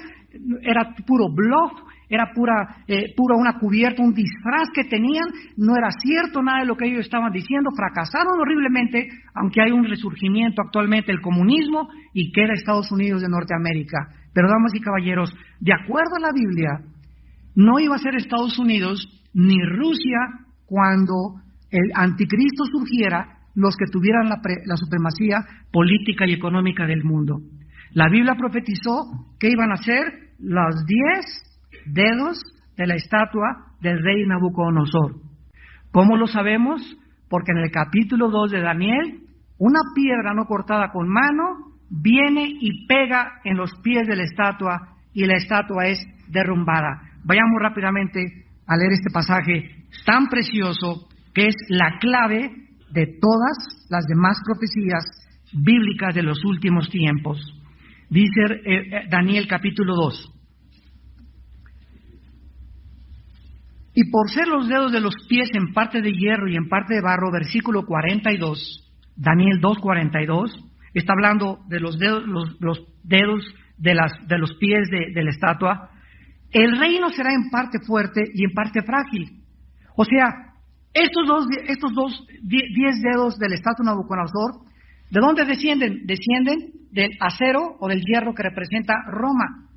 Era puro bluff, era pura una cubierta, un disfraz que tenían, no era cierto nada de lo que ellos estaban diciendo, fracasaron horriblemente, aunque hay un resurgimiento actualmente del comunismo y queda Estados Unidos de Norteamérica. Pero, damas y caballeros, de acuerdo a la Biblia, no iba a ser Estados Unidos ni Rusia cuando el anticristo surgiera los que tuvieran la supremacía política y económica del mundo. La Biblia profetizó que iban a ser los 10 dedos de la estatua del rey Nabucodonosor. ¿Cómo lo sabemos? Porque en el capítulo 2 de Daniel, una piedra no cortada con mano viene y pega en los pies de la estatua y la estatua es derrumbada. Vayamos rápidamente a leer este pasaje tan precioso que es la clave de todas las demás profecías bíblicas de los últimos tiempos. Dice Daniel capítulo 2. Y por ser los dedos de los pies en parte de hierro y en parte de barro, versículo 42, Daniel 2:42, está hablando de los dedos, los dedos de los pies de la estatua. El reino será en parte fuerte y en parte frágil. O sea, estos 10 dedos de la estatua de Nabucodonosor, ¿de dónde descienden? Descienden del acero o del hierro que representa Roma.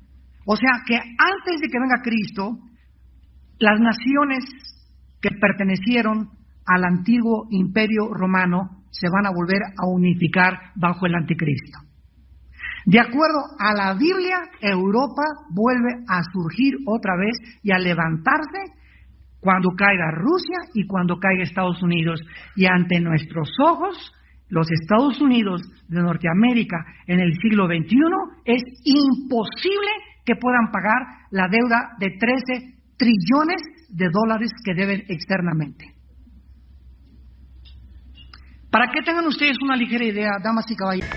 O sea que antes de que venga Cristo, las naciones que pertenecieron al antiguo imperio romano se van a volver a unificar bajo el anticristo. De acuerdo a la Biblia, Europa vuelve a surgir otra vez y a levantarse cuando caiga Rusia y cuando caiga Estados Unidos. Y ante nuestros ojos, los Estados Unidos de Norteamérica en el siglo XXI es imposible que puedan pagar la deuda de 13 trillones de dólares que deben externamente. Para que tengan ustedes una ligera idea, damas y caballeros.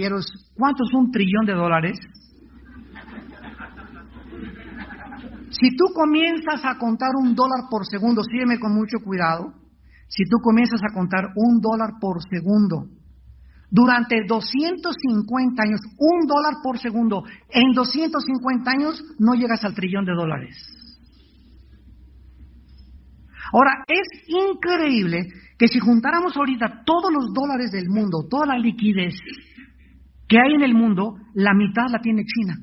caballeros, ¿cuánto es $1 trillón? Si tú comienzas a contar $1 por segundo, sígueme con mucho cuidado, si tú comienzas a contar $1 por segundo, durante 250 años, $1 por segundo, en 250 años no llegas al $1 trillón. Ahora, es increíble que si juntáramos ahorita todos los dólares del mundo, toda la liquidez que hay en el mundo, la mitad la tiene China.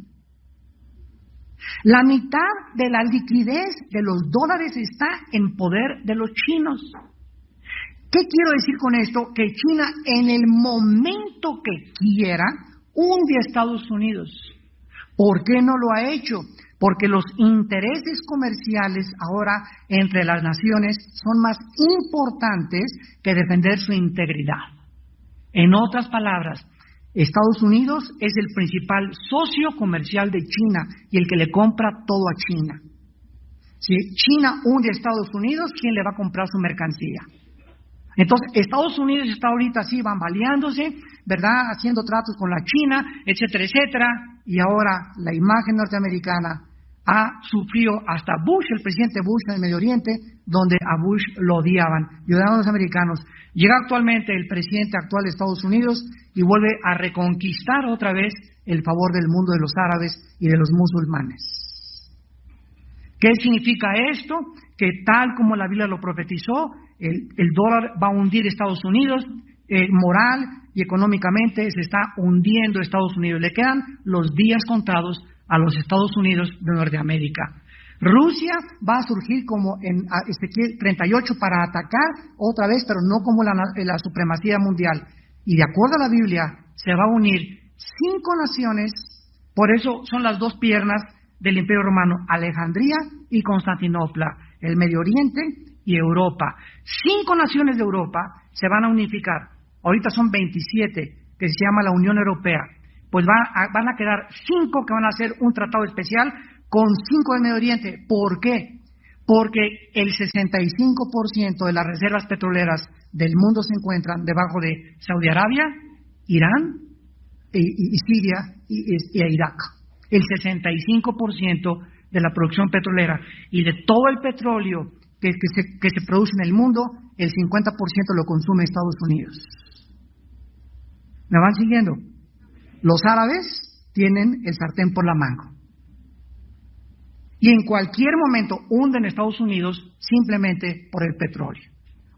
La mitad de la liquidez de los dólares está en poder de los chinos. ¿Qué quiero decir con esto? Que China, en el momento que quiera, hunde a Estados Unidos. ¿Por qué no lo ha hecho? Porque los intereses comerciales ahora entre las naciones son más importantes que defender su integridad. En otras palabras, Estados Unidos es el principal socio comercial de China y el que le compra todo a China. Si China hunde a Estados Unidos, ¿quién le va a comprar su mercancía? Entonces, Estados Unidos está ahorita así bambaleándose, ¿verdad? Haciendo tratos con la China, etcétera, etcétera. Y ahora la imagen norteamericana ha sufrido hasta Bush, el presidente Bush en el Medio Oriente, donde a Bush lo odiaban, y odiaban a los americanos. Llega actualmente el presidente actual de Estados Unidos y vuelve a reconquistar otra vez el favor del mundo de los árabes y de los musulmanes. ¿Qué significa esto? Que tal como la Biblia lo profetizó, el dólar va a hundir Estados Unidos, moral y económicamente se está hundiendo Estados Unidos. Le quedan los días contados a los Estados Unidos de Norteamérica. Rusia va a surgir como en Ezequiel 38 para atacar otra vez, pero no como la supremacía mundial. Y de acuerdo a la Biblia, se va a unir 5 naciones, por eso son las 2 piernas del Imperio Romano, Alejandría y Constantinopla, el Medio Oriente y Europa. 5 naciones de Europa se van a unificar. Ahorita son 27, que se llama la Unión Europea. Pues van a quedar 5 que van a hacer un tratado especial con 5 del Medio Oriente. ¿Por qué? Porque el 65% de las reservas petroleras del mundo se encuentran debajo de Saudi Arabia, Irán y Siria y Irak. El 65% de la producción petrolera y de todo el petróleo que se produce en el mundo, el 50% lo consume Estados Unidos. ¿Me van siguiendo? Los árabes tienen el sartén por la mano. Y en cualquier momento hunden Estados Unidos simplemente por el petróleo.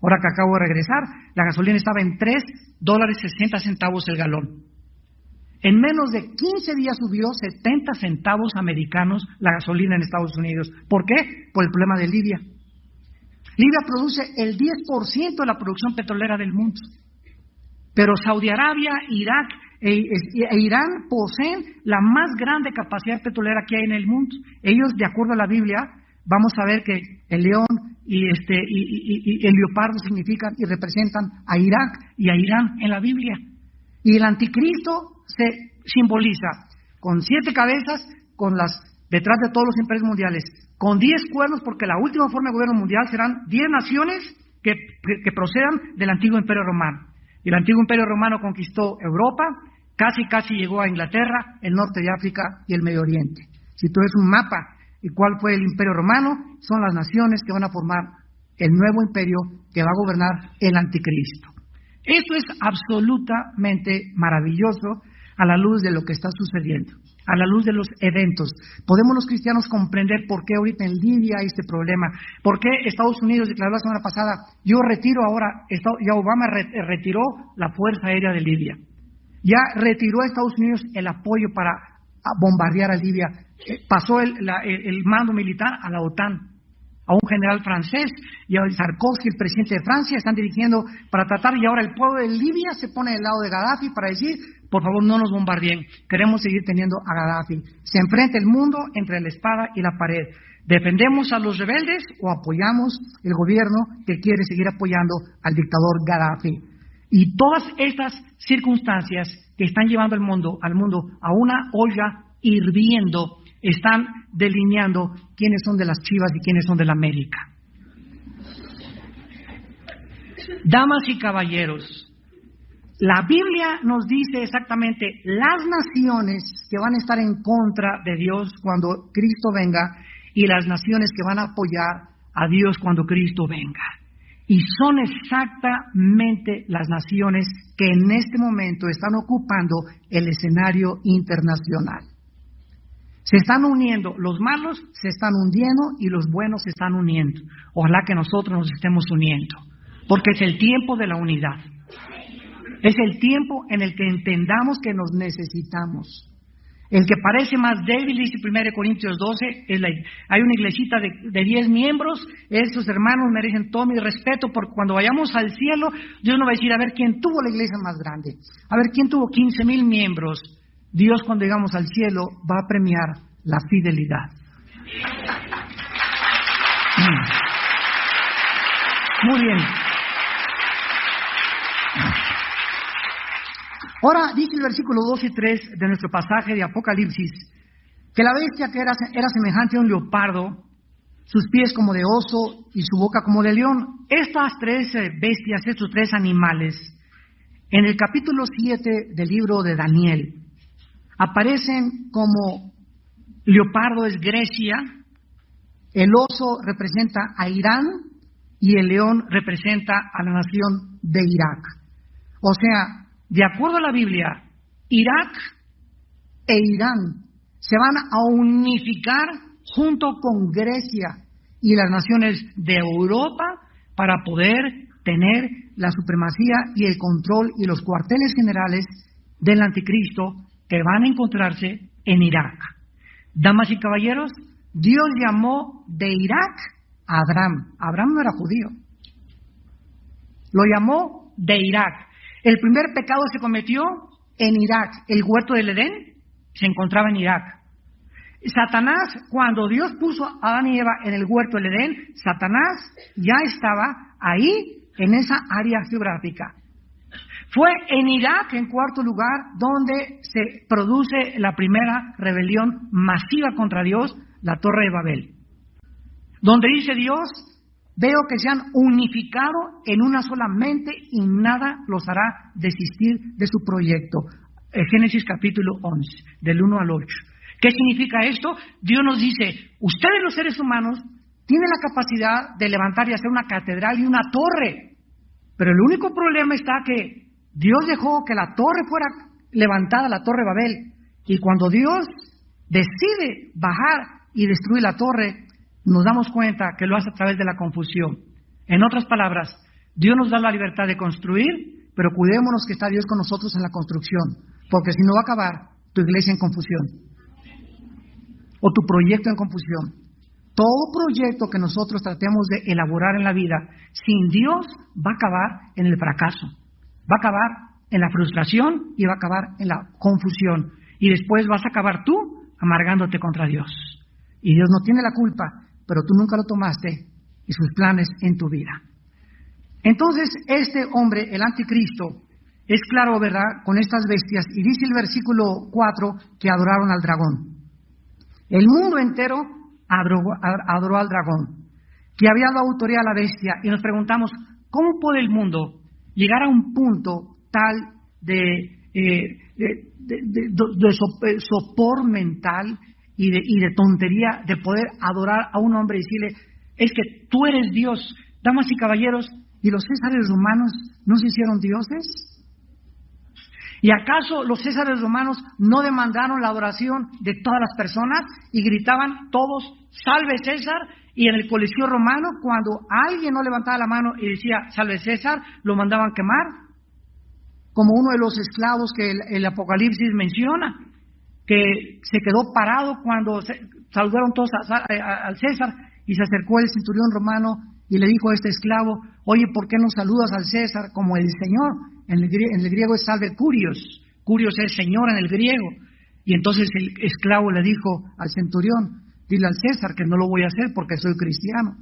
Ahora que acabo de regresar, la gasolina estaba en $3.60 el galón. En menos de 15 días subió 70 centavos americanos la gasolina en Estados Unidos. ¿Por qué? Por el problema de Libia. Libia produce el 10% de la producción petrolera del mundo. Pero Saudi Arabia, Irak e Irán poseen la más grande capacidad petrolera que hay en el mundo. Ellos, de acuerdo a la Biblia, vamos a ver que el león y el leopardo significan y representan a Irak y a Irán en la Biblia. Y el anticristo se simboliza con 7 cabezas, detrás de todos los imperios mundiales, con 10 cuernos, porque la última forma de gobierno mundial serán 10 naciones que procedan del antiguo imperio romano. Y el antiguo imperio romano conquistó Europa, casi llegó a Inglaterra, el norte de África y el Medio Oriente. Si tú ves un mapa y cuál fue el imperio romano, son las naciones que van a formar el nuevo imperio que va a gobernar el anticristo. Esto es absolutamente maravilloso a la luz de lo que está sucediendo, a la luz de los eventos. Podemos los cristianos comprender por qué ahorita en Libia hay este problema, por qué Estados Unidos declaró la semana pasada, yo retiro ahora, ya Obama retiró la Fuerza Aérea de Libia, ya retiró a Estados Unidos el apoyo para bombardear a Libia, pasó el mando militar a la OTAN, a un general francés, y a Sarkozy, el presidente de Francia, están dirigiendo para tratar, y ahora el pueblo de Libia se pone del lado de Gaddafi para decir, por favor no nos bombardeen, queremos seguir teniendo a Gaddafi. Se enfrenta el mundo entre la espada y la pared. ¿Defendemos a los rebeldes o apoyamos el gobierno que quiere seguir apoyando al dictador Gaddafi? Y todas estas circunstancias que están llevando al mundo a una olla hirviendo, están delineando quiénes son de las Chivas y quiénes son de la América. Damas y caballeros, La Biblia nos dice exactamente las naciones que van a estar en contra de Dios cuando Cristo venga y las naciones que van a apoyar a Dios cuando Cristo venga. Y son exactamente las naciones que en este momento están ocupando el escenario internacional. Se están uniendo, los malos se están hundiendo y los buenos se están uniendo. Ojalá que nosotros nos estemos uniendo, porque es el tiempo de la unidad. Es el tiempo en el que entendamos que nos necesitamos. El que parece más débil, dice 1 Corintios 12, hay una iglesita de 10 miembros, estos hermanos merecen todo mi respeto, porque cuando vayamos al cielo, Dios nos va a decir, a ver quién tuvo la iglesia más grande, a ver quién tuvo 15,000 miembros. Dios, cuando llegamos al cielo, va a premiar la fidelidad. Muy bien. Ahora dice el versículo 2 y 3 de nuestro pasaje de Apocalipsis, que la bestia que era semejante a un leopardo, sus pies como de oso y su boca como de león. Estas tres bestias, estos tres animales, en el capítulo 7 del libro de Daniel, aparecen como leopardo es Grecia, el oso representa a Irán y el león representa a la nación de Irak. O sea, de acuerdo a la Biblia, Irak e Irán se van a unificar junto con Grecia y las naciones de Europa para poder tener la supremacía y el control y los cuarteles generales del anticristo que van a encontrarse en Irak. Damas y caballeros, Dios llamó de Irak a Abraham. Abraham no era judío. Lo llamó de Irak. El primer pecado se cometió en Irak. El huerto del Edén se encontraba en Irak. Satanás, cuando Dios puso a Adán y Eva en el huerto del Edén, Satanás ya estaba ahí en esa área geográfica. Fue en Irak, en cuarto lugar, donde se produce la primera rebelión masiva contra Dios, la Torre de Babel. Donde dice Dios, veo que se han unificado en una sola mente y nada los hará desistir de su proyecto. Génesis capítulo 11, del 1 al 8. ¿Qué significa esto? Dios nos dice, ustedes los seres humanos tienen la capacidad de levantar y hacer una catedral y una torre. Pero el único problema está que Dios dejó que la torre fuera levantada, la Torre de Babel. Y cuando Dios decide bajar y destruir la torre, nos damos cuenta que lo hace a través de la confusión. En otras palabras, Dios nos da la libertad de construir, pero cuidémonos que está Dios con nosotros en la construcción, porque si no va a acabar tu iglesia en confusión, o tu proyecto en confusión. Todo proyecto que nosotros tratemos de elaborar en la vida, sin Dios, va a acabar en el fracaso, va a acabar en la frustración y va a acabar en la confusión. Y después vas a acabar tú amargándote contra Dios. Y Dios no tiene la culpa, pero tú nunca lo tomaste y sus planes en tu vida. Entonces, este hombre, el anticristo, es claro, ¿verdad?, con estas bestias. Y dice el versículo 4 que adoraron al dragón. El mundo entero adoró al dragón, que había dado autoridad a la bestia. Y nos preguntamos, ¿cómo puede el mundo llegar a un punto tal de sopor mental y de tontería de poder adorar a un hombre y decirle, es que tú eres Dios? Damas y caballeros, ¿y los césares romanos no se hicieron dioses? ¿Y acaso los césares romanos no demandaron la adoración de todas las personas y gritaban todos, salve César? Y en el Coliseo romano, cuando alguien no levantaba la mano y decía, salve César, lo mandaban quemar, como uno de los esclavos que el Apocalipsis menciona, que se quedó parado cuando saludaron todos al César, y se acercó el centurión romano y le dijo a este esclavo, oye, ¿por qué no saludas al César como el Señor? En el griego es salve Curios. Curios es Señor en el griego. Y entonces el esclavo le dijo al centurión, dile al César que no lo voy a hacer porque soy cristiano.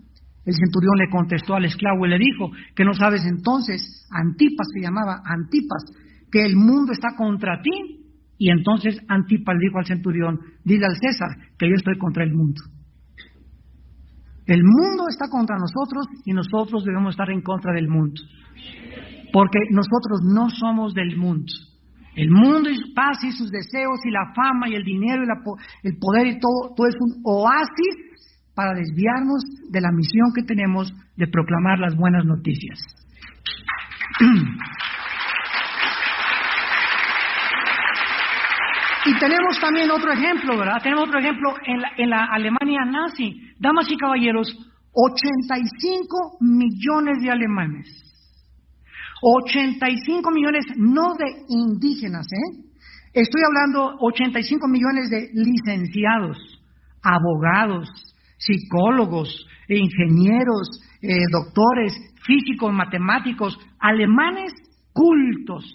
El centurión le contestó al esclavo y le dijo, que no sabes entonces, Antipas se llamaba, Antipas, que el mundo está contra ti. Y entonces Antipas le dijo al centurión, dile al César que yo estoy contra el mundo. El mundo está contra nosotros y nosotros debemos estar en contra del mundo. Porque nosotros no somos del mundo. El mundo y su paz y sus deseos y la fama y el dinero y el poder y todo es un oasis para desviarnos de la misión que tenemos de proclamar las buenas noticias. Y tenemos también otro ejemplo, ¿verdad? Tenemos otro ejemplo en la Alemania nazi. Damas y caballeros, 85 millones de alemanes. 85 millones, no de indígenas, Estoy hablando 85 millones de licenciados, abogados, psicólogos, ingenieros, doctores, físicos, matemáticos, alemanes cultos.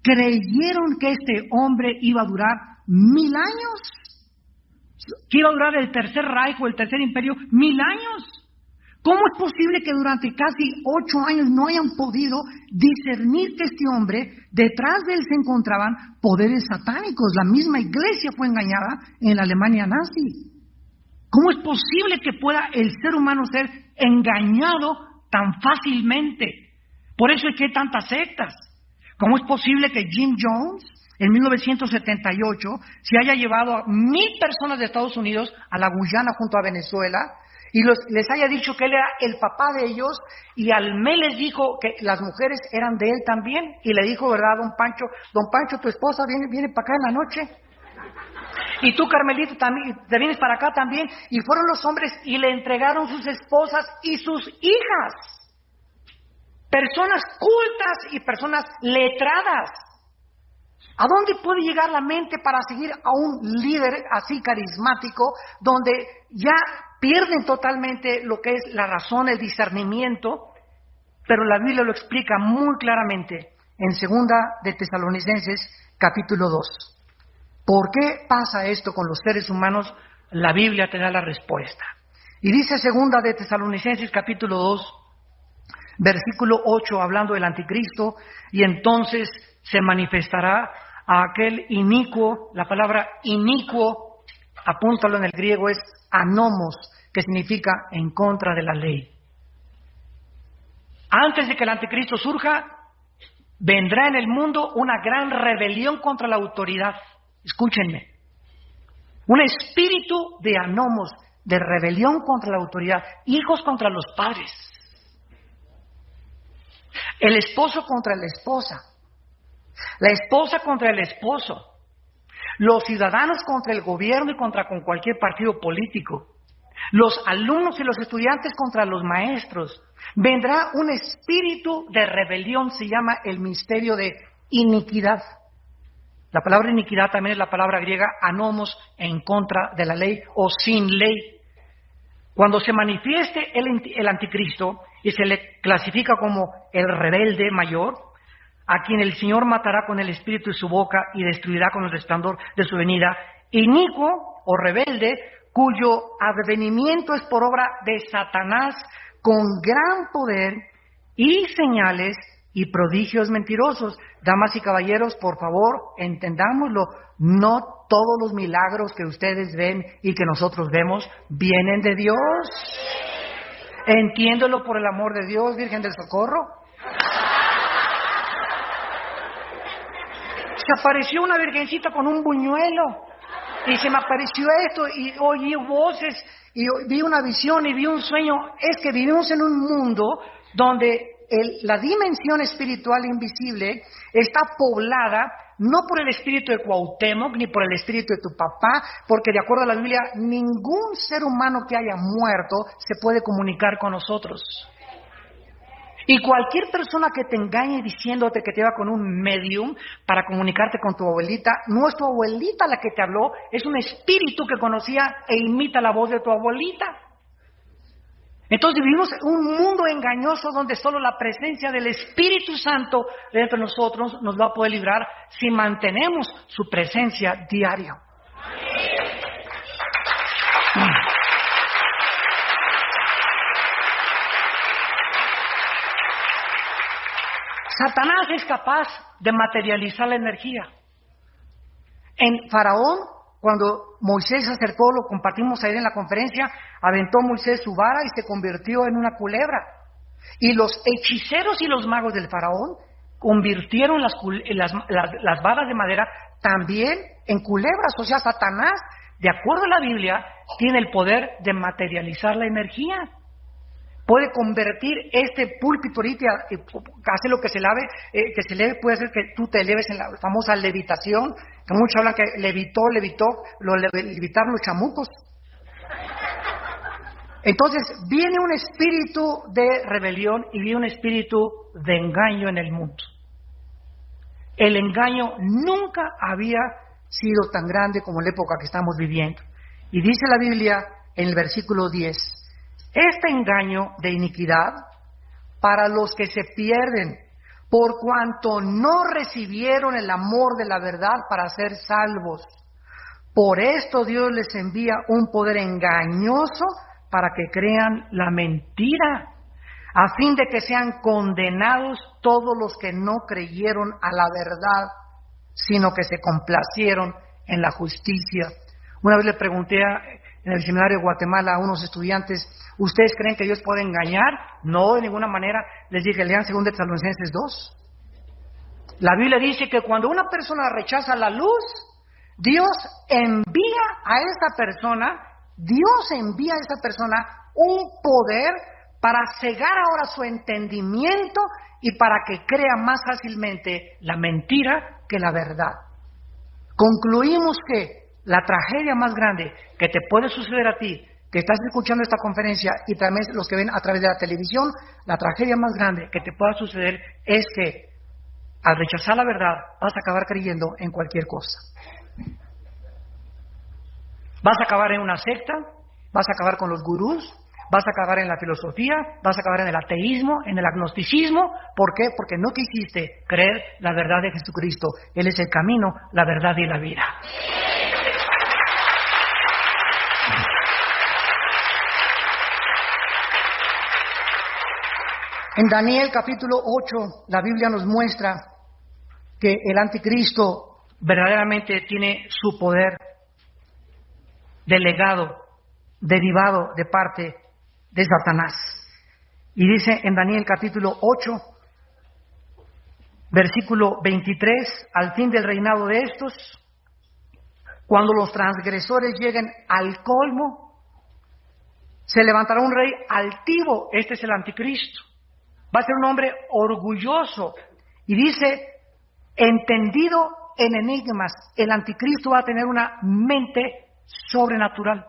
Creyeron que este hombre iba a durar 1000 años, que iba a durar el Tercer Reich o el Tercer Imperio 1000 años. ¿Cómo es posible que durante casi 8 años no hayan podido discernir que este hombre, detrás de él se encontraban poderes satánicos? La misma iglesia fue engañada en la Alemania nazi. ¿Cómo es posible que pueda el ser humano ser engañado tan fácilmente? Por eso es que hay tantas sectas. ¿Cómo es posible que Jim Jones, en 1978, se haya llevado a 1000 personas de Estados Unidos a la Guyana junto a Venezuela y les haya dicho que él era el papá de ellos, y al mes les dijo que las mujeres eran de él también, y le dijo, ¿verdad, don Pancho, tu esposa viene para acá en la noche? Y tú, Carmelita, también te vienes para acá también. Y fueron los hombres y le entregaron sus esposas y sus hijas. Personas cultas y personas letradas. ¿A dónde puede llegar la mente para seguir a un líder así carismático, donde ya pierden totalmente lo que es la razón, el discernimiento? Pero la Biblia lo explica muy claramente en 2 de Tesalonicenses, capítulo 2. ¿Por qué pasa esto con los seres humanos? La Biblia te da la respuesta. Y dice 2 de Tesalonicenses, capítulo 2, versículo 8, hablando del anticristo: y entonces se manifestará a aquel inicuo. La palabra inicuo, apúntalo en el griego, es anomos, que significa en contra de la ley. Antes de que el anticristo surja, vendrá en el mundo una gran rebelión contra la autoridad. Escúchenme, un espíritu de anomos, de rebelión contra la autoridad, hijos contra los padres, el esposo contra la esposa, la esposa contra el esposo, los ciudadanos contra el gobierno y contra con cualquier partido político, los alumnos y los estudiantes contra los maestros. Vendrá un espíritu de rebelión, se llama el misterio de iniquidad. La palabra iniquidad también es la palabra griega anomos, en contra de la ley o sin ley. Cuando se manifieste el anticristo y se le clasifica como el rebelde mayor, a quien el Señor matará con el espíritu de su boca y destruirá con el resplandor de su venida, inicuo o rebelde, cuyo advenimiento es por obra de Satanás, con gran poder y señales y prodigios mentirosos. Damas y caballeros, por favor, entendámoslo. No todos los milagros que ustedes ven y que nosotros vemos vienen de Dios. Entiéndelo, por el amor de Dios, Virgen del Socorro. Se apareció una virgencita con un buñuelo y se me apareció esto y oí voces y vi una visión y vi un sueño. Es que vivimos en un mundo donde la dimensión espiritual invisible está poblada no por el espíritu de Cuauhtémoc ni por el espíritu de tu papá, porque de acuerdo a la Biblia ningún ser humano que haya muerto se puede comunicar con nosotros. Y cualquier persona que te engañe diciéndote que te va con un medium para comunicarte con tu abuelita, no es tu abuelita la que te habló, es un espíritu que conocía e imita la voz de tu abuelita. Entonces vivimos un mundo engañoso donde solo la presencia del Espíritu Santo dentro de nosotros nos va a poder librar si mantenemos su presencia diaria. Satanás es capaz de materializar la energía. En Faraón, cuando Moisés se acercó, lo compartimos ayer en la conferencia, aventó Moisés su vara y se convirtió en una culebra. Y los hechiceros y los magos del faraón convirtieron las varas de madera también en culebras. O sea, Satanás, de acuerdo a la Biblia, tiene el poder de materializar la energía. Puede convertir este púlpito ahorita, hace lo que se eleve, puede hacer que tú te eleves en la famosa levitación, que muchos hablan que levitaron los chamucos. Entonces, viene un espíritu de rebelión y viene un espíritu de engaño en el mundo. El engaño nunca había sido tan grande como la época que estamos viviendo. Y dice la Biblia en el versículo 10, este engaño de iniquidad para los que se pierden, por cuanto no recibieron el amor de la verdad para ser salvos. Por esto Dios les envía un poder engañoso para que crean la mentira, a fin de que sean condenados todos los que no creyeron a la verdad, sino que se complacieron en la justicia. Una vez le pregunté en el seminario de Guatemala a unos estudiantes, ¿ustedes creen que Dios puede engañar? No, de ninguna manera. Les dije, lean 2 Tesalonicenses 2. La Biblia dice que cuando una persona rechaza la luz, Dios envía a esa persona un poder para cegar ahora su entendimiento y para que crea más fácilmente la mentira que la verdad. Concluimos que la tragedia más grande que te puede suceder a ti, que estás escuchando esta conferencia y también los que ven a través de la televisión, la tragedia más grande que te pueda suceder es que al rechazar la verdad vas a acabar creyendo en cualquier cosa. Vas a acabar en una secta, vas a acabar con los gurús, vas a acabar en la filosofía, vas a acabar en el ateísmo, en el agnosticismo. ¿Por qué? Porque no quisiste creer la verdad de Jesucristo. Él es el camino, la verdad y la vida. En Daniel capítulo 8, la Biblia nos muestra que el anticristo verdaderamente tiene su poder delegado, derivado de parte de Satanás. Y dice en Daniel capítulo 8, versículo 23, al fin del reinado de estos, cuando los transgresores lleguen al colmo, se levantará un rey altivo, este es el anticristo, va a ser un hombre orgulloso, y dice, entendido en enigmas, el anticristo va a tener una mente sobrenatural,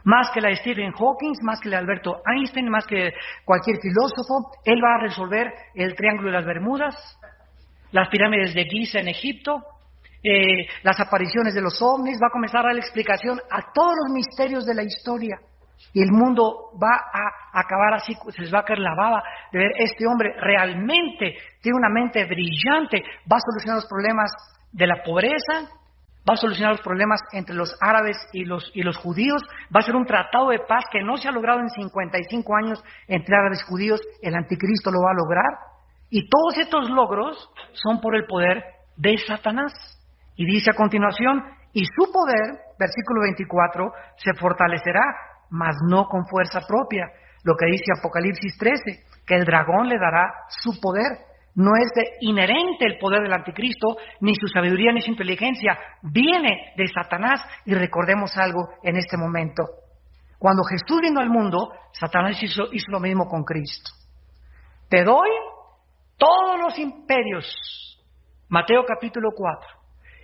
más que la de Stephen Hawking, más que la de Alberto Einstein, más que cualquier filósofo. Él va a resolver el Triángulo de las Bermudas, las pirámides de Giza en Egipto, las apariciones de los ovnis, va a comenzar a dar la explicación a todos los misterios de la historia. Y el mundo va a acabar así, se les va a caer la baba de ver, este hombre realmente tiene una mente brillante, va a solucionar los problemas de la pobreza, va a solucionar los problemas entre los árabes y los judíos, va a ser un tratado de paz que no se ha logrado en 55 años entre árabes y judíos, el anticristo lo va a lograr, y todos estos logros son por el poder de Satanás. Y dice a continuación, y su poder, versículo 24, se fortalecerá, mas no con fuerza propia, lo que dice Apocalipsis 13, que el dragón le dará su poder. No es inherente el poder del anticristo, ni su sabiduría ni su inteligencia, viene de Satanás. Y recordemos algo en este momento, cuando Jesús vino al mundo, Satanás hizo lo mismo con Cristo. Te doy todos los imperios, Mateo capítulo 4,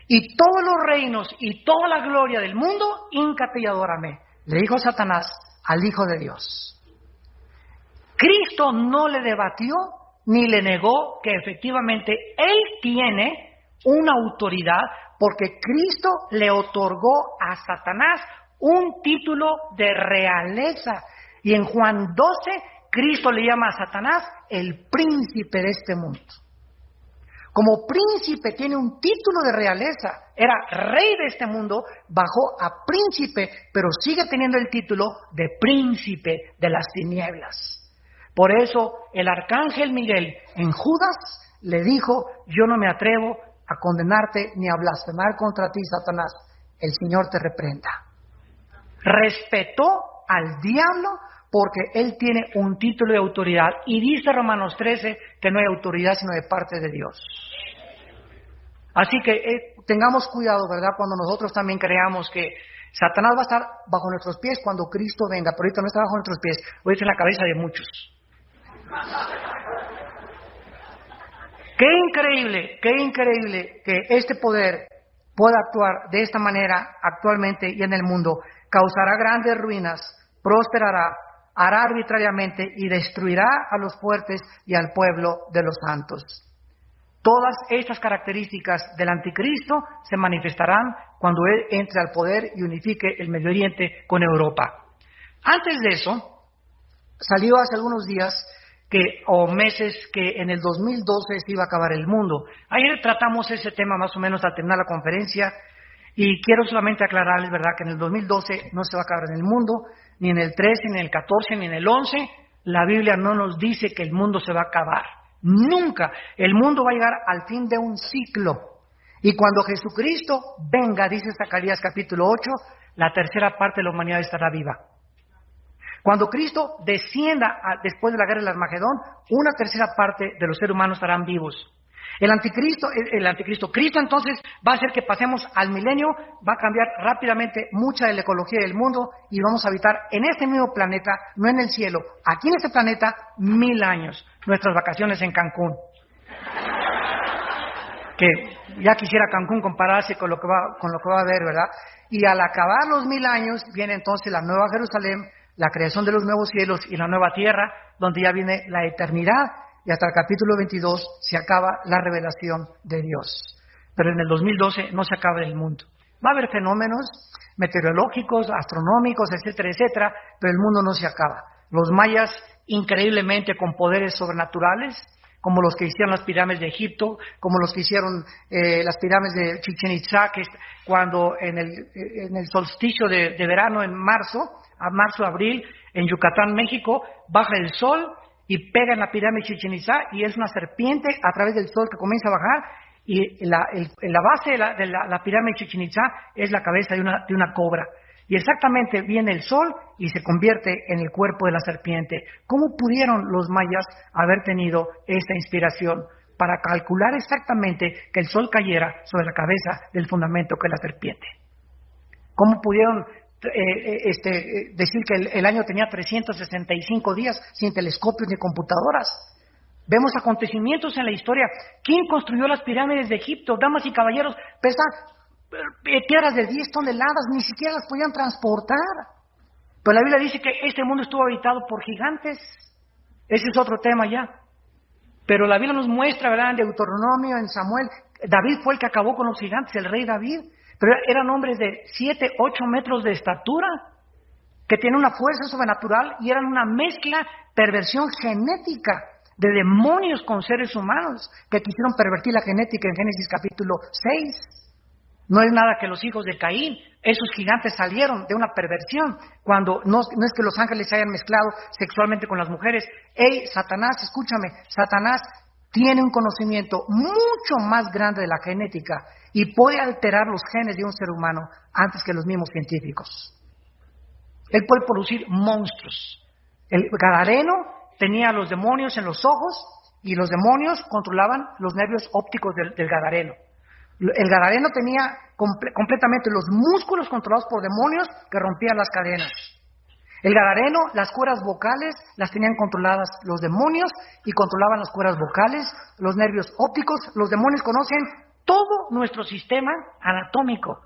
y todos los reinos y toda la gloria del mundo, híncate y adórame, le dijo Satanás al Hijo de Dios. Cristo no le debatió ni le negó que efectivamente Él tiene una autoridad, porque Cristo le otorgó a Satanás un título de realeza. Y en Juan 12, Cristo le llama a Satanás el príncipe de este mundo. Como príncipe tiene un título de realeza, era rey de este mundo, bajó a príncipe, pero sigue teniendo el título de príncipe de las tinieblas. Por eso el arcángel Miguel en Judas le dijo, yo no me atrevo a condenarte ni a blasfemar contra ti, Satanás, el Señor te reprenda. Respetó al diablo porque Él tiene un título de autoridad. Y dice Romanos 13 que no hay autoridad sino de parte de Dios. Así que tengamos cuidado, ¿verdad? Cuando nosotros también creamos que Satanás va a estar bajo nuestros pies cuando Cristo venga, pero ahorita no está bajo nuestros pies, ahorita en la cabeza de muchos. Qué increíble que este poder pueda actuar de esta manera actualmente y en el mundo. Causará grandes ruinas, prosperará, hará arbitrariamente y destruirá a los fuertes y al pueblo de los santos. Todas estas características del anticristo se manifestarán cuando él entre al poder y unifique el Medio Oriente con Europa. Antes de eso, salió hace algunos días o meses que en el 2012 se iba a acabar el mundo. Ayer tratamos ese tema más o menos al terminar la conferencia y quiero solamente aclararles, ¿verdad?, que en el 2012 no se va a acabar en el mundo, ni en el 13, ni en el 14, ni en el 11. La Biblia no nos dice que el mundo se va a acabar. Nunca. El mundo va a llegar al fin de un ciclo. Y cuando Jesucristo venga, dice Zacarías capítulo 8, la tercera parte de la humanidad estará viva. Cuando Cristo descienda después de la guerra del Armagedón, una tercera parte de los seres humanos estarán vivos. El anticristo, Cristo entonces va a hacer que pasemos al milenio, va a cambiar rápidamente mucha de la ecología del mundo y vamos a habitar en este mismo planeta, no en el cielo, aquí en este planeta 1000 años, nuestras vacaciones en Cancún. Que ya quisiera Cancún compararse con lo que va a haber, ¿verdad? Y al acabar los 1000 años viene entonces la nueva Jerusalén, la creación de los nuevos cielos y la nueva tierra, donde ya viene la eternidad, y hasta el capítulo 22 se acaba la revelación de Dios. Pero en el 2012 no se acaba el mundo. Va a haber fenómenos meteorológicos, astronómicos, etcétera, etcétera, pero el mundo no se acaba. Los mayas, increíblemente con poderes sobrenaturales, como los que hicieron las pirámides de Egipto, como los que hicieron las pirámides de Chichén Itzá, que cuando en el solsticio de verano, en marzo-abril, en Yucatán, México, baja el sol y pega en la pirámide de Chichén Itzá y es una serpiente a través del sol que comienza a bajar y la base de la pirámide de Chichén Itzá es la cabeza de una cobra. Y exactamente viene el sol y se convierte en el cuerpo de la serpiente. ¿Cómo pudieron los mayas haber tenido esta inspiración para calcular exactamente que el sol cayera sobre la cabeza del fundamento que es la serpiente? ¿Cómo pudieron decir que el año tenía 365 días sin telescopios ni computadoras? Vemos acontecimientos en la historia. ¿Quién construyó las pirámides de Egipto? Damas y caballeros, pesan piedras de 10 toneladas, ni siquiera las podían transportar. Pero la Biblia dice que este mundo estuvo habitado por gigantes. Ese es otro tema ya. Pero la Biblia nos muestra, ¿verdad?, en Deuteronomio, en Samuel, David fue el que acabó con los gigantes, el rey David. Pero eran hombres de 7, 8 metros de estatura, que tienen una fuerza sobrenatural y eran una mezcla, perversión genética de demonios con seres humanos, que quisieron pervertir la genética en Génesis capítulo 6. No es nada que los hijos de Caín, esos gigantes salieron de una perversión, cuando no es que los ángeles se hayan mezclado sexualmente con las mujeres. Satanás, escúchame, Satanás tiene un conocimiento mucho más grande de la genética y puede alterar los genes de un ser humano antes que los mismos científicos. Él puede producir monstruos. El Gadareno tenía a los demonios en los ojos y los demonios controlaban los nervios ópticos del Gadareno. El Gadareno tenía completamente los músculos controlados por demonios que rompían las cadenas. El Gadareno, las cuerdas vocales las tenían controladas los demonios y controlaban las cuerdas vocales, los nervios ópticos. Los demonios conocen todo nuestro sistema anatómico.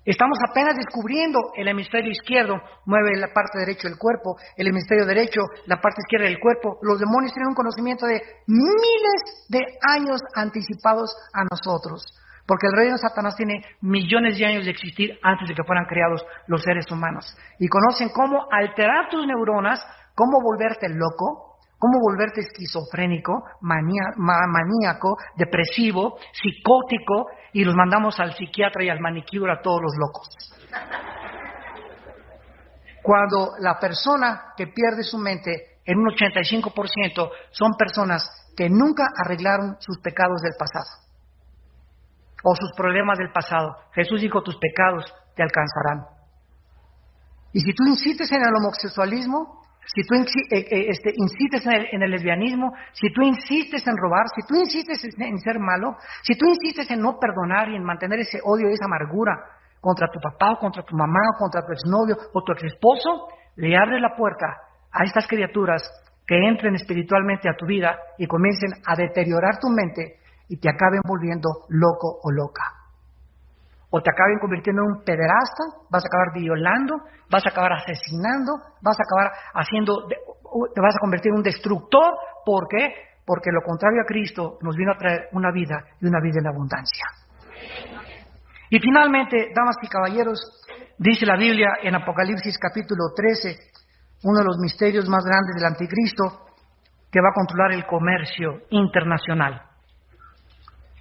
Estamos apenas descubriendo el hemisferio izquierdo, mueve la parte derecha del cuerpo, el hemisferio derecho, la parte izquierda del cuerpo. Los demonios tienen un conocimiento de miles de años anticipados a nosotros. Porque el reino de Satanás tiene millones de años de existir antes de que fueran creados los seres humanos. Y conocen cómo alterar tus neuronas, cómo volverte loco, cómo volverte esquizofrénico, maníaco, depresivo, psicótico, y los mandamos al psiquiatra y al manicure a todos los locos. Cuando la persona que pierde su mente en un 85% son personas que nunca arreglaron sus pecados del pasado o sus problemas del pasado. Jesús dijo, tus pecados te alcanzarán. Y si tú insistes en el homosexualismo, si tú insistes en el lesbianismo, si tú insistes en robar, si tú insistes en ser malo, si tú insistes en no perdonar y en mantener ese odio y esa amargura contra tu papá o contra tu mamá o contra tu exnovio o tu exesposo, le abres la puerta a estas criaturas que entren espiritualmente a tu vida y comiencen a deteriorar tu mente y te acaben volviendo loco o loca. O te acaben convirtiendo en un pederasta, vas a acabar violando, vas a acabar asesinando, vas a acabar te vas a convertir en un destructor. ¿Por qué? Porque lo contrario a Cristo nos vino a traer una vida y una vida en abundancia. Y finalmente, damas y caballeros, dice la Biblia en Apocalipsis capítulo 13, uno de los misterios más grandes del anticristo, que va a controlar el comercio internacional.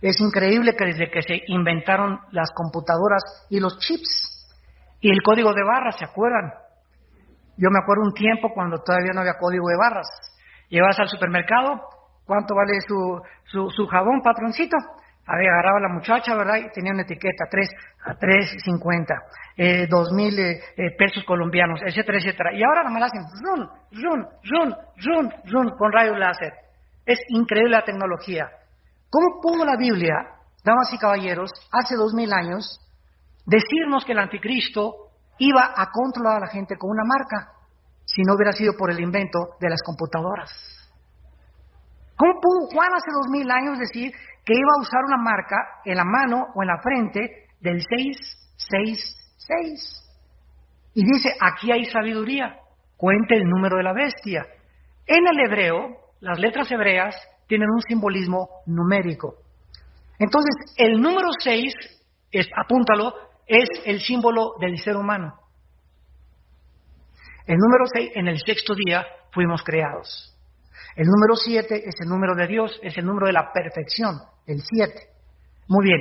Es increíble que desde que se inventaron las computadoras y los chips y el código de barras, ¿se acuerdan? Yo me acuerdo un tiempo cuando todavía no había código de barras. Llevas al supermercado, ¿cuánto vale su jabón, patroncito? Agarraba la muchacha, ¿verdad? Y tenía una etiqueta, 3.50, 2,000 pesos colombianos, etcétera, etcétera. Y ahora no me la hacen run, con rayos láser. Es increíble la tecnología. ¿Cómo pudo la Biblia, damas y caballeros, hace 2,000 años, decirnos que el anticristo iba a controlar a la gente con una marca, si no hubiera sido por el invento de las computadoras? ¿Cómo pudo Juan hace 2,000 años decir que iba a usar una marca en la mano o en la frente del 666? Y dice, aquí hay sabiduría, cuente el número de la bestia. En el hebreo, las letras hebreas tienen un simbolismo numérico. Entonces, el número 6, apúntalo, es el símbolo del ser humano. El número 6, en el sexto día fuimos creados. El número 7 es el número de Dios, es el número de la perfección, el 7. Muy bien.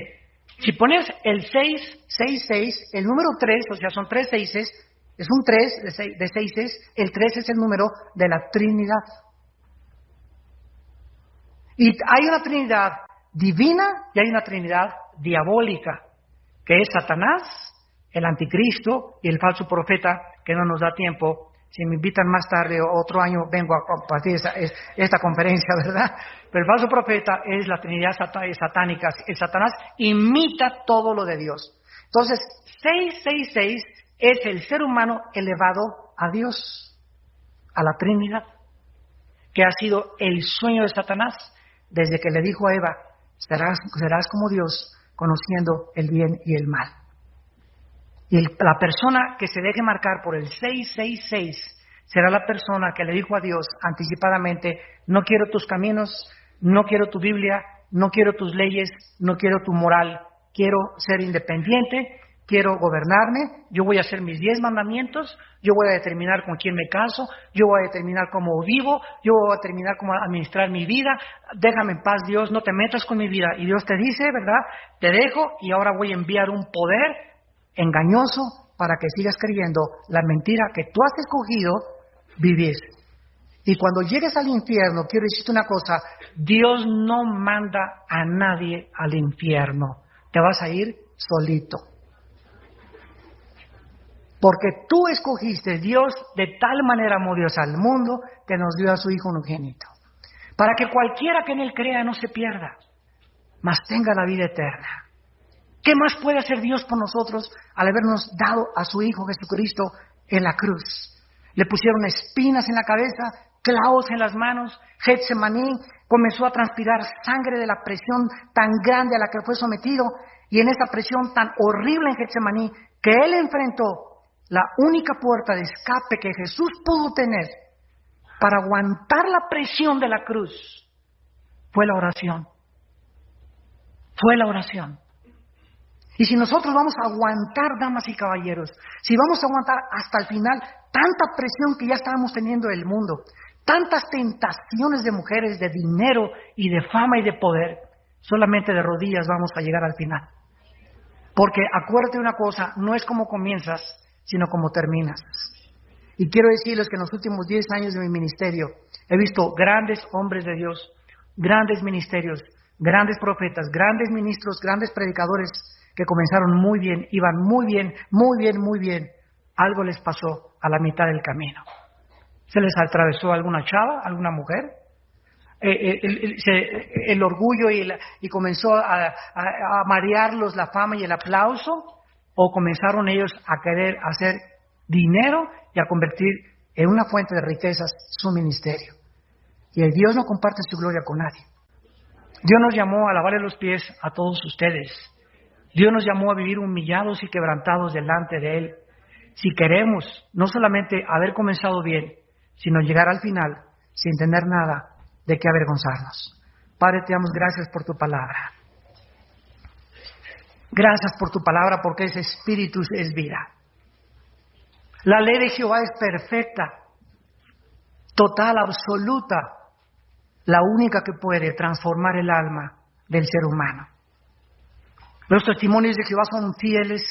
Si pones el 666, el número 3, o sea, son 3 seises, es un 3 de seises, el 3 es el número de la Trinidad. Y hay una Trinidad divina y hay una Trinidad diabólica, que es Satanás, el anticristo y el falso profeta, que no nos da tiempo. Si me invitan más tarde o otro año, vengo a compartir esta conferencia, ¿verdad? Pero el falso profeta es la Trinidad satánica. El Satanás imita todo lo de Dios. Entonces, 666 es el ser humano elevado a Dios, a la Trinidad, que ha sido el sueño de Satanás desde que le dijo a Eva, serás como Dios, conociendo el bien y el mal. Y la persona que se deje marcar por el 666 será la persona que le dijo a Dios anticipadamente, no quiero tus caminos, no quiero tu Biblia, no quiero tus leyes, no quiero tu moral, quiero ser independiente, quiero gobernarme, yo voy a hacer mis 10 mandamientos, yo voy a determinar con quién me caso, yo voy a determinar cómo vivo, yo voy a determinar cómo administrar mi vida, déjame en paz Dios, no te metas con mi vida. Y Dios te dice, ¿verdad? Te dejo y ahora voy a enviar un poder engañoso para que sigas creyendo la mentira que tú has escogido vivir. Y cuando llegues al infierno, quiero decirte una cosa, Dios no manda a nadie al infierno, te vas a ir solito. Porque tú escogiste, Dios de tal manera amó Dios al mundo que nos dio a su Hijo unigénito, para que cualquiera que en Él crea no se pierda, mas tenga la vida eterna. ¿Qué más puede hacer Dios por nosotros al habernos dado a su Hijo Jesucristo en la cruz? Le pusieron espinas en la cabeza, clavos en las manos, Getsemaní, comenzó a transpirar sangre de la presión tan grande a la que fue sometido, y en esa presión tan horrible en Getsemaní, que Él enfrentó la única puerta de escape que Jesús pudo tener para aguantar la presión de la cruz, fue la oración. Fue la oración. Y si nosotros vamos a aguantar, damas y caballeros, si vamos a aguantar hasta el final tanta presión que ya estábamos teniendo en el mundo, tantas tentaciones de mujeres, de dinero y de fama y de poder, solamente de rodillas vamos a llegar al final. Porque acuérdate una cosa, no es como comienzas, sino como terminas. Y quiero decirles que en los últimos 10 años de mi ministerio he visto grandes hombres de Dios, grandes ministerios, grandes profetas, grandes ministros, grandes predicadores, que comenzaron muy bien, iban muy bien, muy bien, muy bien. Algo les pasó a la mitad del camino. ¿Se les atravesó alguna chava, alguna mujer? El orgullo y comenzó a marearlos la fama y el aplauso, o comenzaron ellos a querer hacer dinero y a convertir en una fuente de riquezas su ministerio. Y el Dios no comparte su gloria con nadie. Dios nos llamó a lavarle los pies a todos ustedes. Dios nos llamó a vivir humillados y quebrantados delante de Él. Si queremos no solamente haber comenzado bien, sino llegar al final sin tener nada de qué avergonzarnos. Padre, te damos gracias por tu palabra. Gracias por tu palabra, porque ese espíritu es vida. La ley de Jehová es perfecta, total, absoluta, la única que puede transformar el alma del ser humano. Los testimonios de Jehová son fieles,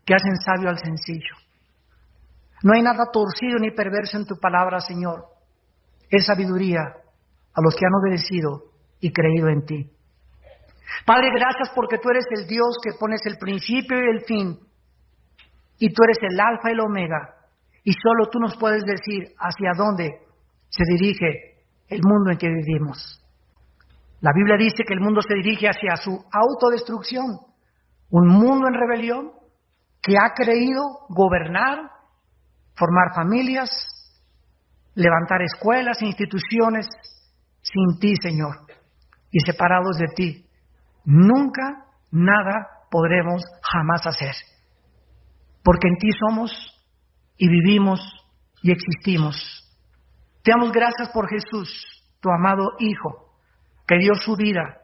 que hacen sabio al sencillo. No hay nada torcido ni perverso en tu palabra, Señor. Es sabiduría a los que han obedecido y creído en ti. Padre, gracias porque tú eres el Dios que pones el principio y el fin, y tú eres el alfa y el omega, y solo tú nos puedes decir hacia dónde se dirige el mundo en que vivimos. La Biblia dice que el mundo se dirige hacia su autodestrucción, un mundo en rebelión que ha creído gobernar, formar familias, levantar escuelas e instituciones sin ti, Señor, y separados de ti. Nunca nada podremos jamás hacer, porque en ti somos y vivimos y existimos. Te damos gracias por Jesús, tu amado Hijo, que dio su vida.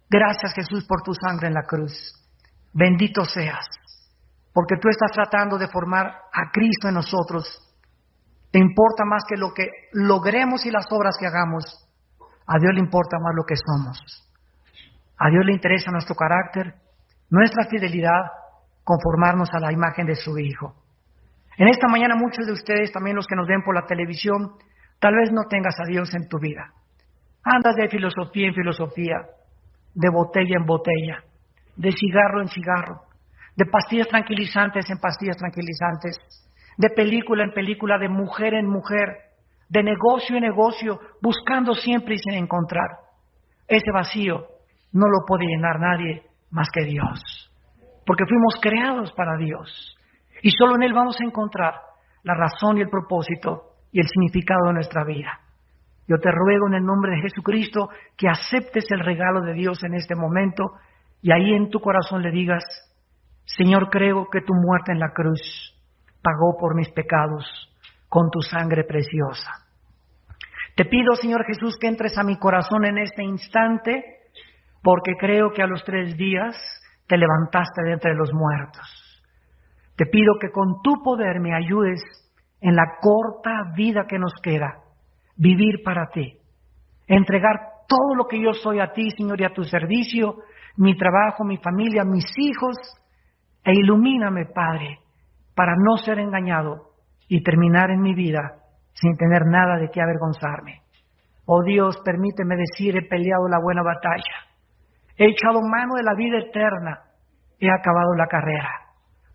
Gracias, Jesús, por tu sangre en la cruz. Bendito seas, porque tú estás tratando de formar a Cristo en nosotros. Te importa más que lo que logremos y las obras que hagamos. A Dios le importa más lo que somos. A Dios le interesa nuestro carácter, nuestra fidelidad, conformarnos a la imagen de su Hijo. En esta mañana muchos de ustedes, también los que nos ven por la televisión, tal vez no tengas a Dios en tu vida. Andas de filosofía en filosofía, de botella en botella, de cigarro en cigarro, de pastillas tranquilizantes en pastillas tranquilizantes, de película en película, de mujer en mujer, de negocio en negocio, buscando siempre y sin encontrar. Ese vacío no lo puede llenar nadie más que Dios, porque fuimos creados para Dios, y solo en Él vamos a encontrar la razón y el propósito y el significado de nuestra vida. Yo te ruego en el nombre de Jesucristo que aceptes el regalo de Dios en este momento, y ahí en tu corazón le digas: Señor, creo que tu muerte en la cruz pagó por mis pecados con tu sangre preciosa. Te pido, Señor Jesús, que entres a mi corazón en este instante, porque creo que a los 3 días te levantaste de entre los muertos. Te pido que con tu poder me ayudes en la corta vida que nos queda, vivir para ti, entregar todo lo que yo soy a ti, Señor, y a tu servicio, mi trabajo, mi familia, mis hijos, e ilumíname, Padre, para no ser engañado y terminar en mi vida sin tener nada de qué avergonzarme. Oh Dios, permíteme decir: he peleado la buena batalla, he echado mano de la vida eterna, he acabado la carrera,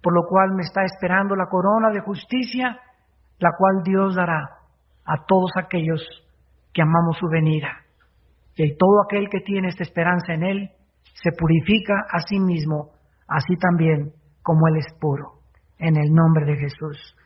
por lo cual me está esperando la corona de justicia, la cual Dios dará a todos aquellos que amamos su venida. Y todo aquel que tiene esta esperanza en Él se purifica a sí mismo, así también como Él es puro. En el nombre de Jesús.